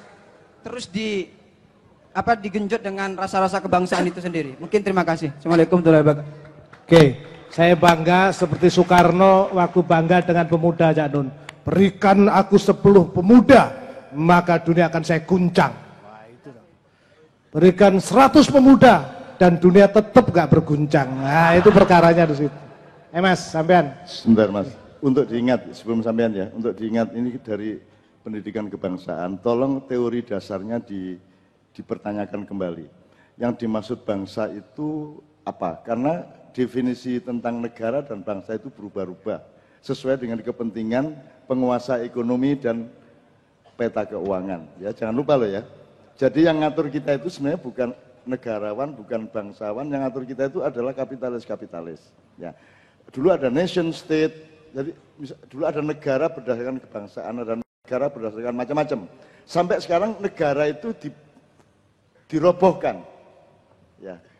terus digenjot dengan rasa-rasa kebangsaan itu sendiri. Mungkin terima kasih. Assalamualaikum warahmatullahi wabarakatuh. Oke, saya bangga seperti Soekarno waktu bangga dengan pemuda Janun. Berikan aku 10 pemuda, maka dunia akan saya guncang. Berikan 100 pemuda dan dunia tetap gak berguncang. Nah, itu perkaranya di situ. Mas, sampean. Sebentar Mas, untuk diingat sebelum sampean ya, untuk diingat ini dari pendidikan kebangsaan, tolong teori dasarnya dipertanyakan kembali. Yang dimaksud bangsa itu apa? Karena definisi tentang negara dan bangsa itu berubah-ubah sesuai dengan kepentingan penguasa ekonomi dan peta keuangan. Ya, jangan lupa loh ya. Jadi yang ngatur kita itu sebenarnya bukan negarawan, bukan bangsawan, yang ngatur kita itu adalah kapitalis-kapitalis. Ya. Dulu ada nation state, jadi dulu ada negara berdasarkan kebangsaan, ada negara berdasarkan macam-macam. Sampai sekarang negara itu dirobohkan.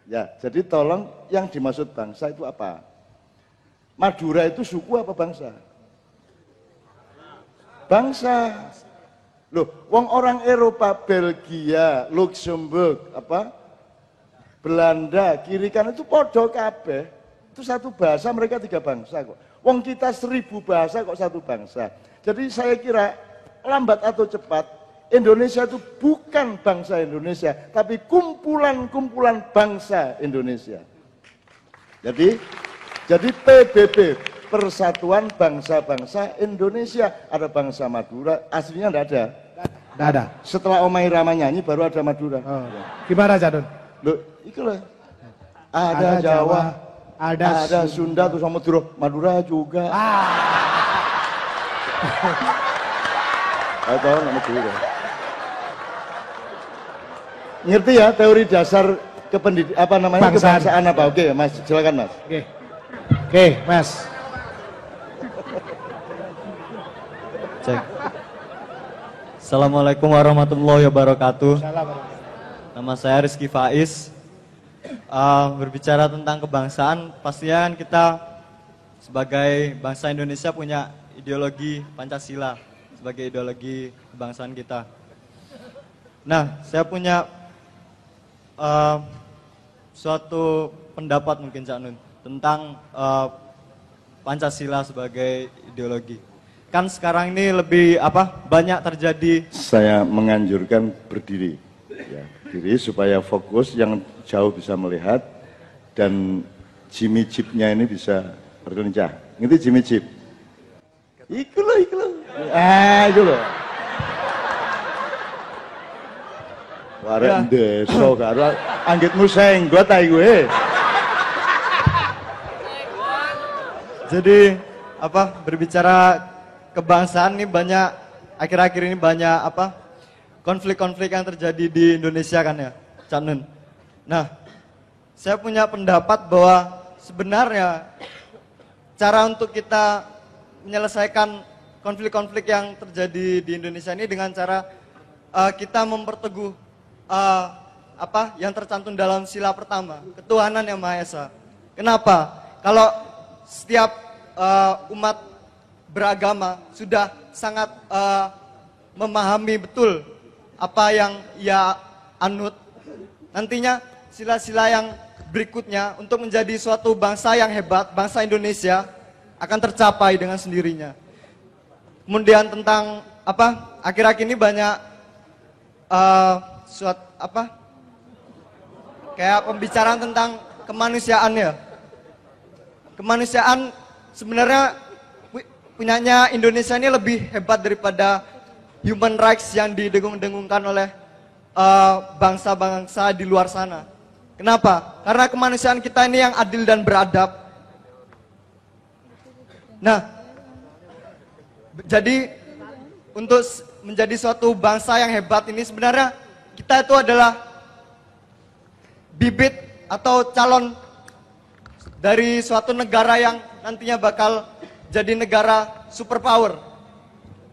Ya, jadi tolong yang dimaksud bangsa itu apa? Madura itu suku apa bangsa? Bangsa. Loh, wong orang Eropa, Belgia, Luxembourg, Belanda, kiri kanan itu podo kabeh. Itu satu bahasa, mereka 3 bangsa kok. Wong kita 1000 bahasa kok satu bangsa. Jadi saya kira lambat atau cepat Indonesia itu bukan bangsa Indonesia, tapi kumpulan-kumpulan bangsa Indonesia. Jadi PBB, Persatuan Bangsa-Bangsa Indonesia, ada bangsa Madura, aslinya enggak ada. Enggak ada. Setelah Omai Rama nyanyi baru ada Madura. Oh. Gimana Jadun? Loh, itulah. Ada Jawa, ada Sunda, terus Madura juga. Tahu nama Madura. Ngerti ya teori dasar kebangsaan apa? Oke, Mas, silakan Mas. Oke, Mas. Cek. Assalamualaikum warahmatullahi wabarakatuh. Nama saya Rizky Faiz. Berbicara tentang kebangsaan, pastinya kan kita sebagai bangsa Indonesia punya ideologi Pancasila sebagai ideologi kebangsaan kita. Nah, saya punya suatu pendapat mungkin Cak Nun tentang Pancasila sebagai ideologi. Kan sekarang ini lebih banyak terjadi. Saya menganjurkan berdiri, ya, berdiri supaya fokus, yang jauh bisa melihat dan Jimmy Jeep-nya ini bisa berlincah. Ngerti Jimmy Jeep? Iku loh. Itu loh. Warek ndeso karo anggitmu senggot ae kowe. Jadi berbicara kebangsaan ini banyak akhir-akhir ini banyak konflik-konflik yang terjadi di Indonesia kan ya, Cak Nun. Nah, saya punya pendapat bahwa sebenarnya cara untuk kita menyelesaikan konflik-konflik yang terjadi di Indonesia ini dengan cara kita memperteguh yang tercantum dalam sila pertama, ketuhanan yang Maha Esa. Kenapa? Kalau setiap umat beragama sudah sangat memahami betul apa yang ia anut, nantinya sila-sila yang berikutnya untuk menjadi suatu bangsa yang hebat, bangsa Indonesia akan tercapai dengan sendirinya. Kemudian tentang akhir-akhir ini banyak kayak pembicaraan tentang kemanusiaan ya. Kemanusiaan sebenarnya punyanya Indonesia ini lebih hebat daripada human rights yang didengung-dengungkan oleh bangsa-bangsa di luar sana. Kenapa? Karena kemanusiaan kita ini yang adil dan beradab. Nah, jadi untuk menjadi suatu bangsa yang hebat ini sebenarnya kita itu adalah bibit atau calon dari suatu negara yang nantinya bakal jadi negara superpower.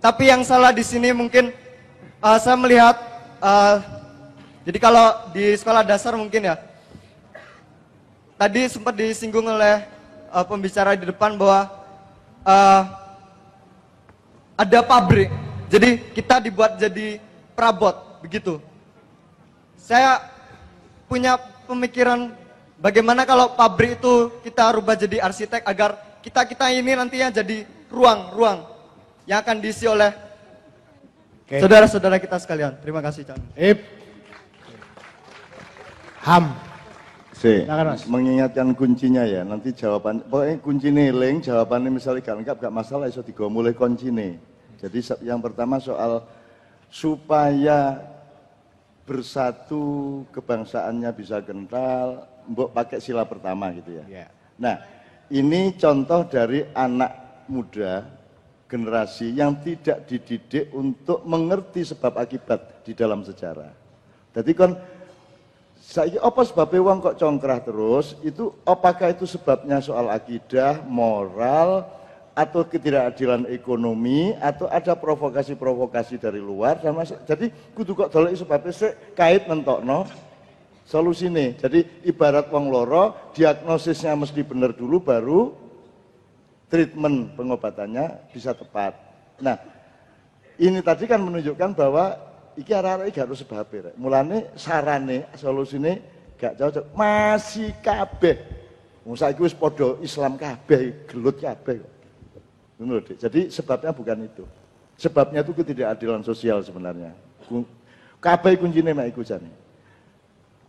Tapi yang salah di sini mungkin saya melihat, jadi kalau di sekolah dasar mungkin ya, tadi sempat disinggung oleh pembicara di depan bahwa ada pabrik, jadi kita dibuat jadi perabot, begitu. Saya punya pemikiran bagaimana kalau pabrik itu kita rubah jadi arsitek agar kita ini nantinya jadi ruang-ruang yang akan diisi oleh saudara-saudara kita sekalian. Terima kasih, Cak. Ham. Mengingatkan kuncinya ya, nanti jawaban, pokoknya kunci link, jawabannya misalnya gak lengkap, gak masalah, iso digo mulai kunci nih. Jadi yang pertama soal supaya bersatu kebangsaannya bisa kental, mbok pakai sila pertama gitu ya. Nah, ini contoh dari anak muda generasi yang tidak dididik untuk mengerti sebab akibat di dalam sejarah. Jadi kan saiki apa sebabnya wong kok congkrah terus, itu apakah itu sebabnya soal akidah, moral, atau ketidakadilan ekonomi, atau ada provokasi-provokasi dari luar. Jadi kudu kok dolek sebabnya sik kait nentokno solusine. Jadi ibarat wong loro, diagnosisnya mesti benar dulu baru treatment pengobatannya bisa tepat. Nah, ini tadi kan menunjukkan bahwa iki arek-arek gak harus sebabnya. Mulane sarane solusine gak cocok. Masih kabeh. Wong saiki wis padha Islam kabeh, gelut kabeh kok. Menurut Dik. Jadi sebabnya bukan itu. Sebabnya itu ketidakadilan sosial sebenarnya. Kabeh kuncine mek iku jane.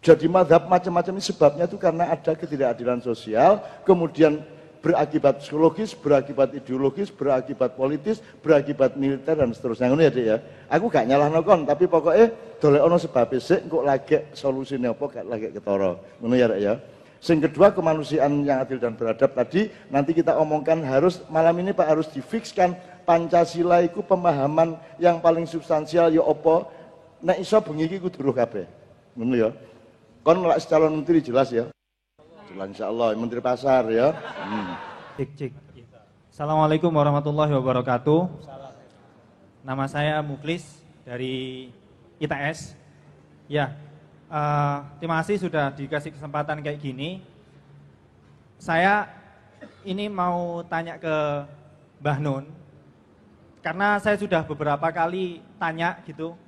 Jadi mazhab macam-macam ini sebabnya itu karena ada ketidakadilan sosial, kemudian berakibat psikologis, berakibat ideologis, berakibat politis, berakibat militer dan seterusnya. Ngono ya Dik ya. Aku gak nyalahno kon, tapi pokoknya dolek ono sebabe sik engko lagi solusine apa gak lagi ketara. Ngono ya Dik ya. Sing kedua kemanusiaan yang adil dan beradab tadi nanti kita omongkan harus malam ini Pak harus difikskan Pancasila itu pemahaman yang paling substansial ya apa nek iso bengi iki kudu roh kabeh. Ngono ya. Kon lak calon menteri jelas ya. Jelas insyaallah menteri pasar ya. Cik. Assalamualaikum warahmatullahi wabarakatuh. Nama saya Muklis dari ITS. Ya, terima kasih sudah dikasih kesempatan kayak gini. Saya ini mau tanya ke Mbah Nun, karena saya sudah beberapa kali tanya gitu.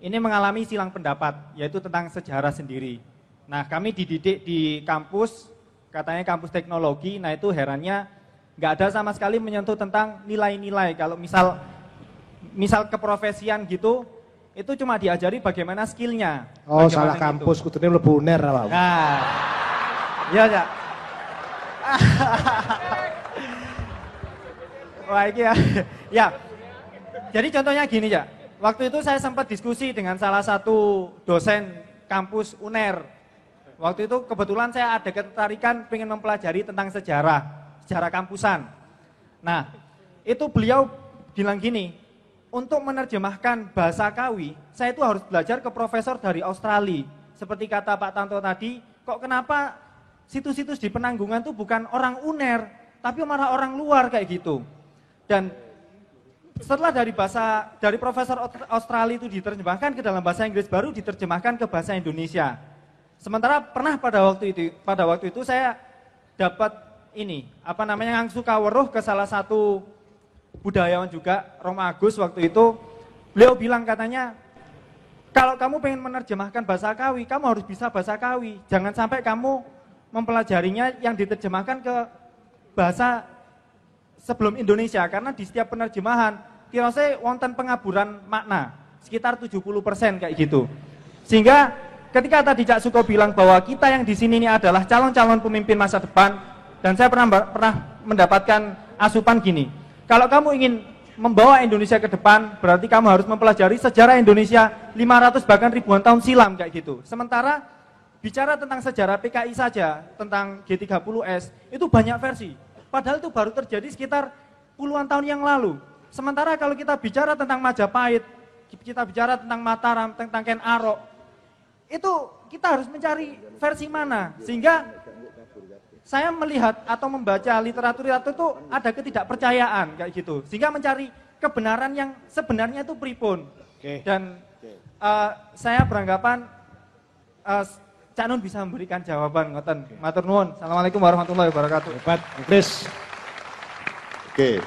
Ini mengalami silang pendapat, yaitu tentang sejarah sendiri. Nah, kami dididik di kampus, katanya kampus teknologi, nah itu herannya nggak ada sama sekali menyentuh tentang nilai-nilai. Kalau misal keprofesian gitu, itu cuma diajari bagaimana skillnya. Oh, salah kampus, kudune mlebu UNER apa? Nah, iya ya. Wah, ini ya. Ya, jadi contohnya gini ya. Waktu itu saya sempat diskusi dengan salah satu dosen kampus UNER. Waktu itu kebetulan saya ada ketertarikan pengen mempelajari tentang sejarah kampusan. Nah, itu beliau bilang gini, untuk menerjemahkan bahasa Kawi, saya itu harus belajar ke profesor dari Australia. Seperti kata Pak Tanto tadi, kok kenapa situs-situs di Penanggungan itu bukan orang UNER, tapi malah orang luar kayak gitu. Dan setelah dari profesor Australia itu diterjemahkan ke dalam bahasa Inggris, baru diterjemahkan ke bahasa Indonesia. Sementara pernah pada waktu itu saya dapat ngangsu kaweruh ke salah satu budayawan juga, Roma Agus waktu itu. Beliau bilang katanya, kalau kamu pengen menerjemahkan bahasa Kawi, kamu harus bisa bahasa Kawi. Jangan sampai kamu mempelajarinya yang diterjemahkan ke bahasa sebelum Indonesia, karena di setiap penerjemahan tirose wonten pengaburan makna sekitar 70% kayak gitu. Sehingga ketika tadi Cak Suko bilang bahwa kita yang di sini ini adalah calon-calon pemimpin masa depan, dan saya pernah mendapatkan asupan gini, kalau kamu ingin membawa Indonesia ke depan, berarti kamu harus mempelajari sejarah Indonesia 500 bahkan ribuan tahun silam kayak gitu. Sementara bicara tentang sejarah PKI saja, tentang G30S, itu banyak versi. Padahal itu baru terjadi sekitar puluhan tahun yang lalu. Sementara kalau kita bicara tentang Majapahit, kita bicara tentang Mataram, tentang Ken Arok, itu kita harus mencari versi mana. Sehingga saya melihat atau membaca literatur itu ada ketidakpercayaan kayak gitu. Sehingga mencari kebenaran yang sebenarnya itu pripun. Dan saya beranggapan Cak Nun bisa memberikan jawaban ngoten. Matur nuwun. Assalamualaikum warahmatullahi wabarakatuh. Hebat, Chris. Oke,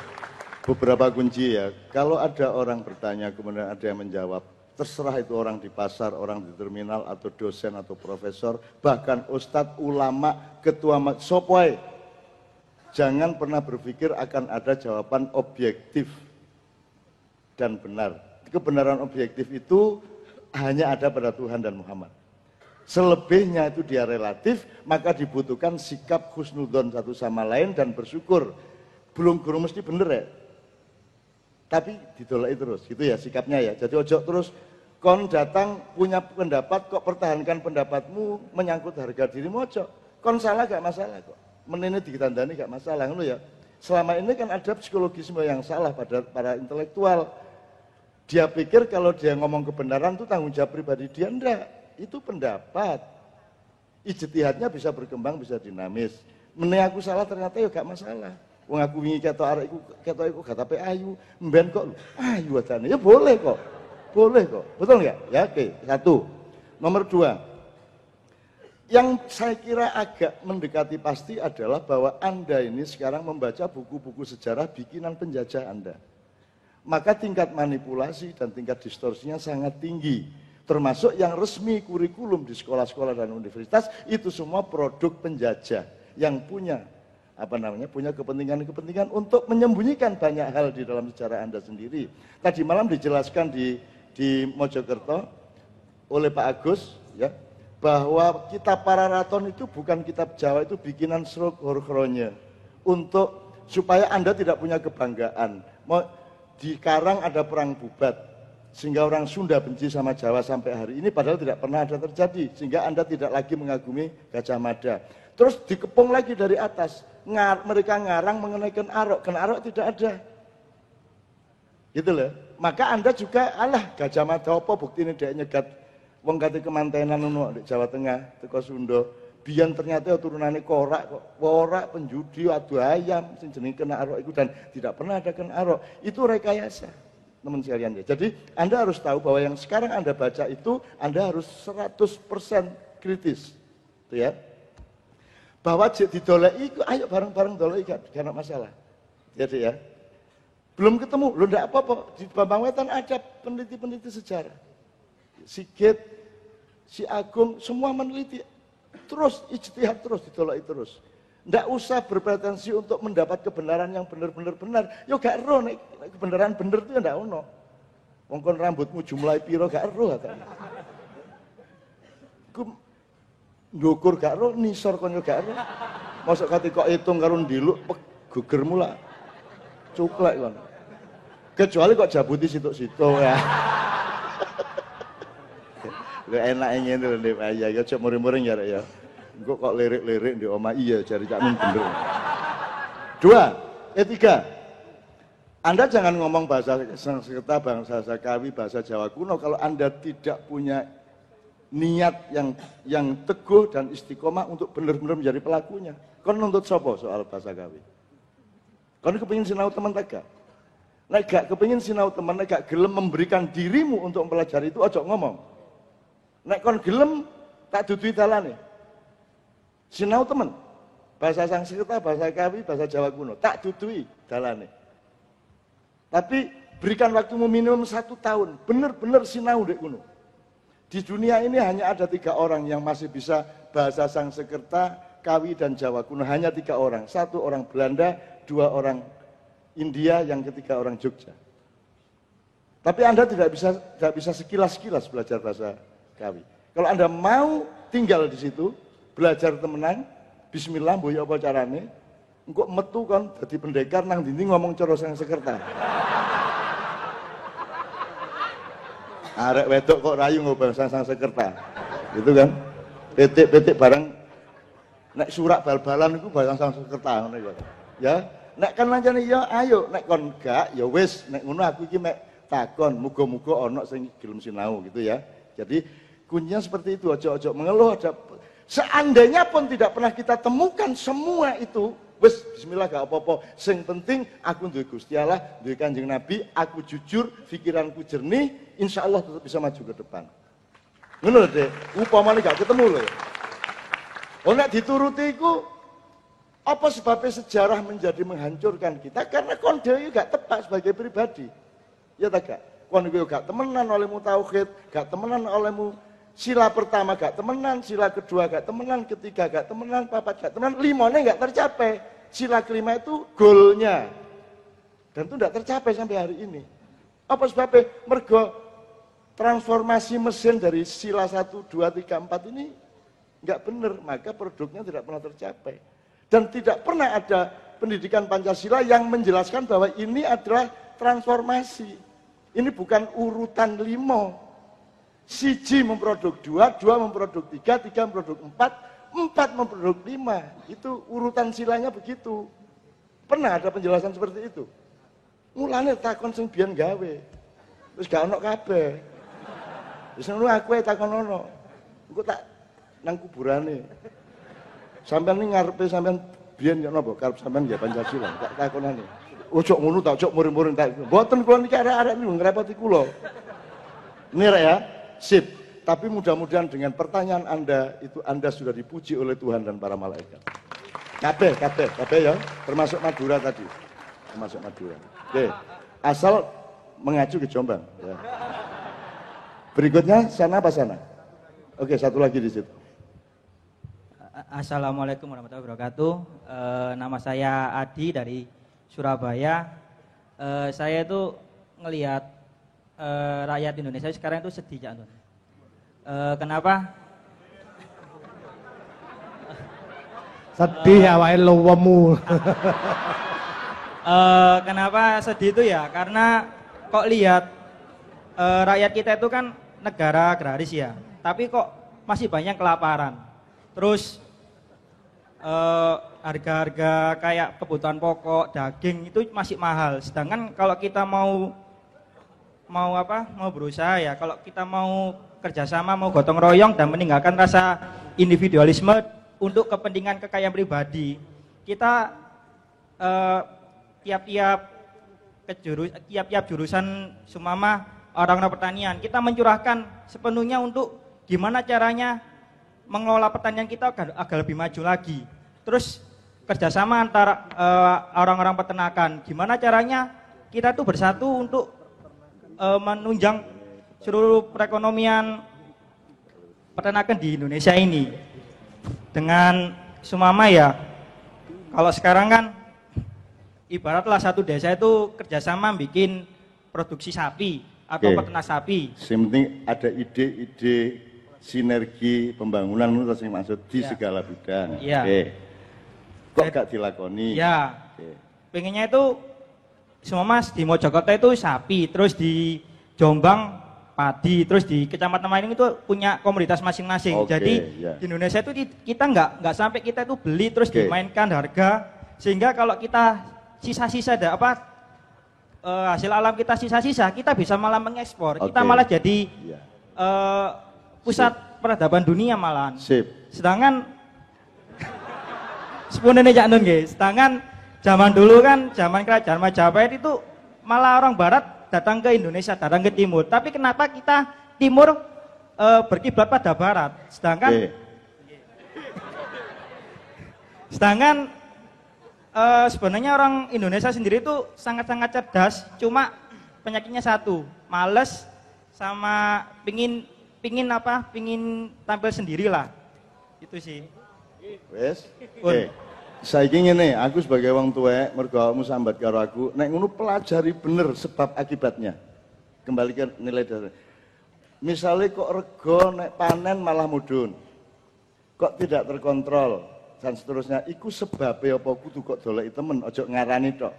beberapa kunci ya. Kalau ada orang bertanya kemudian ada yang menjawab, terserah itu orang di pasar, orang di terminal, atau dosen, atau profesor, bahkan ustadz, ulama, ketua sopoy. Jangan pernah berpikir akan ada jawaban objektif dan benar. Kebenaran objektif itu hanya ada pada Tuhan dan Muhammad. Selebihnya itu dia relatif, maka dibutuhkan sikap husnudzon satu sama lain dan bersyukur. Belum guru mesti bener ya, tapi didolai terus, gitu ya sikapnya ya. Jadi ojo terus, kon datang punya pendapat, kok pertahankan pendapatmu menyangkut harga dirimu, ojo. Kon salah gak masalah kok, menini dikitandani gak masalah, ngono ya. Selama ini kan ada psikologisme yang salah pada para intelektual. Dia pikir kalau dia ngomong kebenaran itu tanggung jawab pribadi dia, enggak. Itu pendapat. Ijtihadnya bisa berkembang, bisa dinamis. Meneh aku salah ternyata ya gak masalah. Wong aku wingi ketok iku gak tapi ayu, mben kok ayu adane. Ya boleh kok. Boleh kok. Betul enggak? Ya oke, satu. Nomor dua. Yang saya kira agak mendekati pasti adalah bahwa Anda ini sekarang membaca buku-buku sejarah bikinan penjajah Anda. Maka tingkat manipulasi dan tingkat distorsinya sangat tinggi. Termasuk yang resmi kurikulum di sekolah-sekolah dan universitas, itu semua produk penjajah yang punya punya kepentingan-kepentingan untuk menyembunyikan banyak hal di dalam sejarah Anda sendiri. Tadi malam dijelaskan di Mojokerto oleh Pak Agus, ya, bahwa kitab Pararaton itu bukan kitab Jawa, itu bikinan Sruk Horkronye untuk supaya Anda tidak punya kebanggaan. Di Karang ada perang Bubat, sehingga orang Sunda benci sama Jawa sampai hari ini, padahal tidak pernah ada terjadi, sehingga Anda tidak lagi mengagumi Gajah Mada. Terus dikepung lagi dari atas, mereka ngarang mengenai Ken Arok tidak ada. Gitu loh. Maka Anda juga, Gajah Mada apa bukti ini dia nyegat wong kate kemantenan di Jawa Tengah, teko Sunda. Biyen ternyata turunannya korak kok, worak, penjudi, adu ayam, sing jenenge Ken Arok itu, dan tidak pernah ada Ken Arok. Itu rekayasa. Teman sekalian ya. Jadi Anda harus tahu bahwa yang sekarang Anda baca itu Anda harus 100% kritis. Itu ya. Bahwa didoleki itu ayo bareng-bareng doleki gak ada masalah. Jadi ya. Belum ketemu, lo ndak apa-apa. Di Bambang Wetan ada peneliti-peneliti sejarah. Sigit, si Agung semua meneliti. Terus ijtihad terus didoleki terus. Ndak usah berpretensi untuk mendapat kebenaran yang benar-benar benar. Yo gak ero nek kebenaran bener itu ndak ono. Wong kon rambutmu jumlahe piro gak ero katanya. Ku ndukur gak ero, nisor kon yo gak ero. Mosok kate kok hitung karo ndiluk gegermu lah. Cuklek kon. Kecuali kok jabuti situk-situk ya. Lho enak ngene lho Nek Ayah, ya aja muring-muring ya Rek ya. Engko kok lirik-lirik di omah iya jari Cak Nun bener. 2, ketiga. Anda jangan ngomong bahasa Sanskerta, bahasa Sakawi, bahasa Jawa kuno kalau Anda tidak punya niat yang teguh dan istiqomah untuk benar-benar menjadi pelakunya. Kon nuntut sapa soal bahasa Kawi? Kon kepengin sinau teman tak gak? Nek gak kepengin sinau teman, nek gak gelem memberikan dirimu untuk mempelajari itu ojo ngomong. Nek kon gelem tak dudui dalane. Sinau temen, bahasa Sanskerta, bahasa Kawi, bahasa Jawa kuno, tak dudui dalane. Tapi berikan waktumu minimum 1 tahun, bener-bener sinau dek kuno. Di dunia ini hanya ada 3 orang yang masih bisa bahasa Sanskerta, Kawi, dan Jawa kuno. Hanya 3 orang, 1 orang Belanda, 2 orang India, yang ketiga orang Jogja. Tapi Anda tidak bisa sekilas-kilas belajar bahasa Kawi. Kalau Anda mau tinggal di situ, belajar temenan, bismillah mboyo apa carane, engko metu kan dadi pendekar nang dindi ngomong cara Sanskerta. Arek wedok kok rayu ngomong Sanskerta. Gitu kan. Petik-petik bareng nek surak bal-balan iku bahasa Sanskerta ngono ya. Ya, nek kan lancane ya ayo, nek kon gak ya wis, nek ngono aku iki mek takon, muga-muga ana sing gelem sinau gitu ya. Jadi kuncinya seperti itu, ojo-ojo mengeluh. Seandainya pun tidak pernah kita temukan semua itu, wis bismillah gak apa-apa. Sing penting aku duwe Gusti Allah, duwe Kanjeng Nabi, aku jujur, pikiranku jernih, insya Allah tetap bisa maju ke depan. Ngono lho, Dek. Upamane gak ketemu lho. Oh nek dituruti iku apa sebabnya sejarah menjadi menghancurkan kita? Karena kon dhewe gak tepat sebagai pribadi. Ya ta gak? Kon iku gak temenan olehmu tauhid, gak temenan olehmu sila pertama gak temenan, sila kedua gak temenan, ketiga gak temenan, papat gak temenan, 5-nya gak tercapai. Sila kelima itu goalnya. Dan itu gak tercapai sampai hari ini. Apa sebabnya? Mergo transformasi mesin dari sila 1, 2, 3, 4 ini gak benar, maka produknya tidak pernah tercapai. Dan tidak pernah ada pendidikan Pancasila yang menjelaskan bahwa ini adalah transformasi. Ini bukan urutan 5. Siji memproduk 2, 2 memproduk 3, 3 memproduk 4, 4 memproduk 5. Itu urutan silanya begitu. Pernah ada penjelasan seperti itu? Mulane takon sing biyen gawe. Terus gak ono kabeh. Wis ngono aku takon ono. Engko tak nang kuburane. Sampeyan ning ngarepe sampeyan biyen yo napa karep sampeyan ya Pancasila. Tak takonane. Ojo ngono tak ojo muring-muring tak. Mboten kula niki arek-arek niku ngrepoti kula. Ini rek ya. Sip, tapi mudah-mudahan dengan pertanyaan Anda itu Anda sudah dipuji oleh Tuhan dan para malaikat. Kabeh ya, termasuk Madura tadi. Termasuk Madura. Oke, asal mengacu ke Jombang. Ya. Berikutnya sana apa sana? Oke, satu lagi di situ. Assalamualaikum warahmatullahi wabarakatuh. Nama saya Adi dari Surabaya. Saya itu ngelihat rakyat Indonesia sekarang itu sedih, Cak Nun. Kenapa? Sedih awake luwemu. Kenapa sedih itu ya? Karena kok lihat rakyat kita itu kan negara agraris ya, tapi kok masih banyak kelaparan. Terus harga-harga kayak kebutuhan pokok, daging itu masih mahal. Sedangkan kalau kita mau berusaha ya, kalau kita mau kerjasama, mau gotong royong dan meninggalkan rasa individualisme untuk kepentingan kekayaan pribadi, kita tiap-tiap jurusan sumama orang-orang pertanian, kita mencurahkan sepenuhnya untuk gimana caranya mengelola pertanian kita agar lebih maju lagi. Terus kerjasama antara orang-orang peternakan, gimana caranya kita tuh bersatu untuk menunjang seluruh perekonomian peternakan di Indonesia ini. Dengan sumama ya, kalau sekarang kan ibaratlah satu desa itu kerjasama bikin produksi sapi atau peternak sapi. Yang penting ada ide-ide sinergi pembangunan menurut saya maksud di segala bidang. Iya. Kok gak dilakoni? Ya. Pengennya itu sumama di Mojokerto itu sapi, terus di Jombang padi, terus di kecamatan lain itu punya komoditas masing-masing. Jadi di Indonesia itu kita nggak sampai kita itu beli terus dimainkan harga, sehingga kalau kita sisa-sisa hasil alam kita sisa-sisa, kita bisa malah mengekspor. Kita malah jadi pusat peradaban dunia malahan. Sedangkan sebenarnya Cak Nun nggih, sedangkan zaman dulu kan zaman kerajaan Majapahit itu malah orang barat datang ke Indonesia, datang ke timur. Tapi kenapa kita timur berkiblat pada barat? Sedangkan sebenarnya orang Indonesia sendiri itu sangat-sangat cerdas, cuma penyakitnya satu, males sama pingin tampil sendirilah. Itu sih. Wes. Saiki ngene, aku sebagai wong tuwek mergo awakmu sambat karo aku, nek ngono pelajari bener sebab akibatnya. Kembalikan nilai dasar. Misalnya kok rego nek panen malah mudhun. Kok tidak terkontrol dan seterusnya, iku sebabnya apa kudu kok doleki temen, ojo ngarani tok.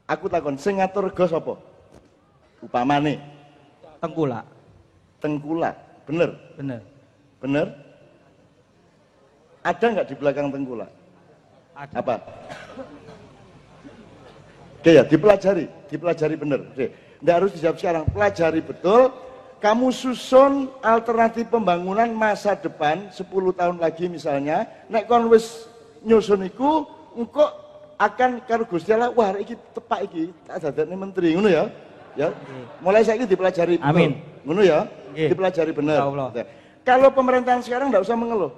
Aku takon, sing ngatur rego sapa? Upamane Tengkulak. Tengkulak, bener? Bener. Bener? Ada nggak di belakang Tengkulak? Ada. Apa? Oke ya, dipelajari bener. Oke, nggak harus dijawab sekarang, pelajari betul. Kamu susun alternatif pembangunan masa depan 10 tahun lagi misalnya. Nek kon wis nyusun iku, engko akan karo Gusti Allah, wah iki tepak iki, tak dadekne menteri, ngono ya. Ya. Mulai saiki dipelajari betul. Amin. Ngono ya. Dipelajari bener. Kalau pemerintahan sekarang nggak usah mengeluh.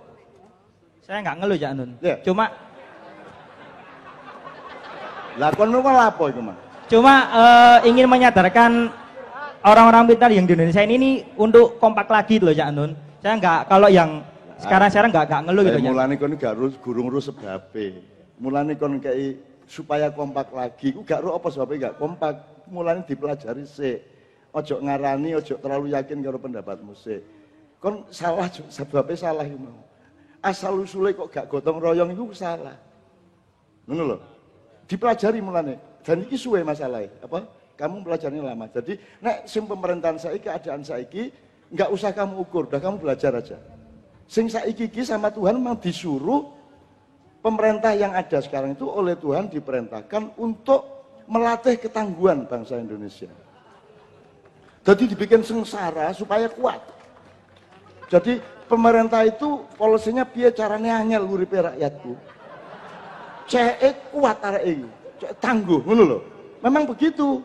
Saya nggak ngeluh Cak Nun. Ya. Cuma lah kon malah apa iku, Mas? Cuma ingin menyadarkan orang-orang pintar yang di Indonesia ini untuk kompak lagi loh Cak Nun. Saya nggak, kalau yang sekarang nggak ngeluh gitu ya. Mulane kon gak gurung urus sebabe. Mulane kon kei supaya kompak lagi. Ku gak ro apa sebabe gak kompak. Mulane dipelajari sik. Ojo ngarani, ojo terlalu yakin karo pendapatmu sik. Kon salah sebabe salah iku mau. Asal usule kok gak gotong royong iku salah. Ngono lho. Dipelajari mulane. Dan iki suwe masalahnya. Apa? Kamu belajarnya lama. Jadi nek sim pemerintahan saiki, keadaan saiki, nggak usah kamu ukur, udah kamu belajar aja. Sing saiki sama Tuhan memang disuruh pemerintah yang ada sekarang itu oleh Tuhan diperintahkan untuk melatih ketangguhan bangsa Indonesia. Jadi dibikin sengsara supaya kuat. Jadi pemerintah itu polisinya piye caranya angel uripe rakyatku. Cek kuat arek iki, cek tangguh ngono lho. Memang begitu.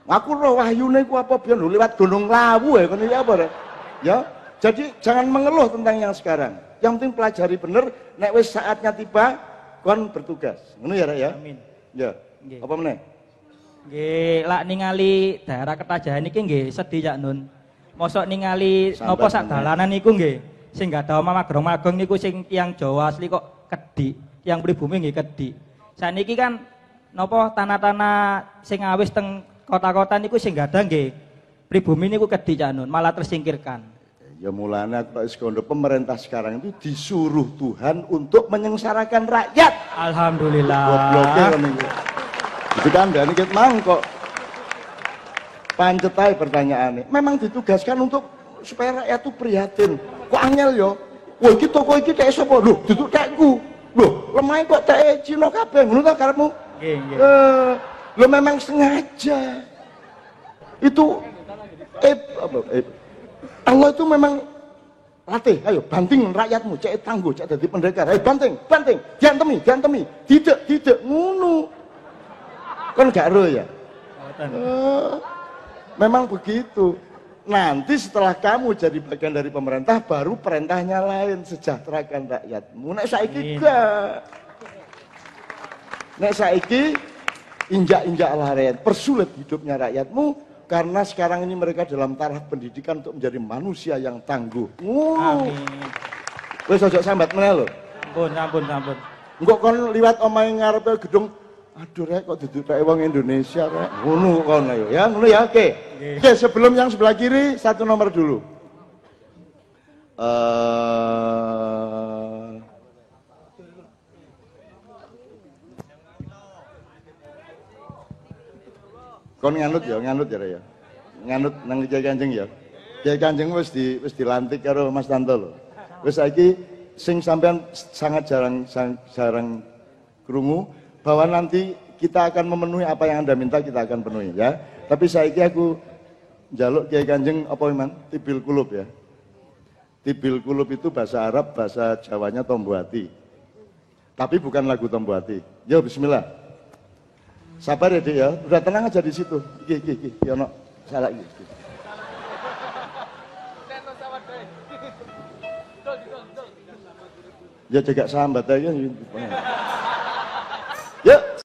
Aku roh wahyune ku apa biyen lewat Gunung Lawu ya kon iki apa ya. Jadi jangan mengeluh tentang yang sekarang. Yang penting pelajari bener, nek wis saatnya tiba kon bertugas. Ngono ya, Rek ya? Amin. Ya. Apa meneh? Nggih, lak ningali daerah Kertajahan iki nggih sedih Cak Nun. Mosok ningali napa sak dalanan niku nggih sing gak ada omah magrong-magrong niku sing tiang Jawa asli kok kedik, tiang pribumi nggih kedik. Saniki kan napa tanah-tanah sing awis teng kota-kota niku sing gak ada nggih pribumi niku kedik Cak Nun, malah tersingkirkan. Ya mulanya kalau sekondo pemerintah sekarang itu disuruh Tuhan untuk menyengsarakan rakyat. Alhamdulillah. Gobloknya kan itu. Itu kan dan kita mangkok. Pancetai pertanyaannya. Memang ditugaskan untuk supaya rakyat itu prihatin. Kok angel yo? Wah iki toko iki tek sapa? Lho, duduk tekku. Lho, lemah kok tek Cina kabeh ngono ta karepmu? Nggih, nggih. Lho memang sengaja. Itu Allah itu memang latih, ayo banting rakyatmu, cek tangguh, cek jadi pendekar, ayo banting, diantemi, tidak, ngunu. Kan gak ero ya? Memang begitu. Nanti setelah kamu jadi bagian dari pemerintah, baru perintahnya lain, sejahterakan rakyatmu. Nek saiki gak. Nek saiki injak-injak rakyat, persulit hidupnya rakyatmu. Karena sekarang ini mereka dalam taraf pendidikan untuk menjadi manusia yang tangguh. Amin. Wes ojo sambat meneh lho. Ampun. Engko kon liwat omahe ngarepe gedung, aduh rek kok duduk tek wong Indonesia rek. Ngono kon ayo ya, ngono ya. Oke. Oke, sebelum yang sebelah kiri satu nomor dulu. Kon nganut ya ya. Nganut nang Kiai Kanjeng ya. Kiai Kanjeng wis dilantik karo Mas Tanto lho. Wis saiki sing sampean sangat jarang krungu bahwa nanti kita akan memenuhi apa yang Anda minta, kita akan penuhi ya. Tapi saiki aku njaluk Kiai Kanjeng apa memang tibil kulub ya. Tibil kulub itu bahasa Arab, bahasa Jawanya Tombuati. Tapi bukan lagu Tombuati. Ya bismillah. Sabar ya Dik ya, udah tenang aja di situ. Iki, ya no, salah iki. Ya jaga sambat aja.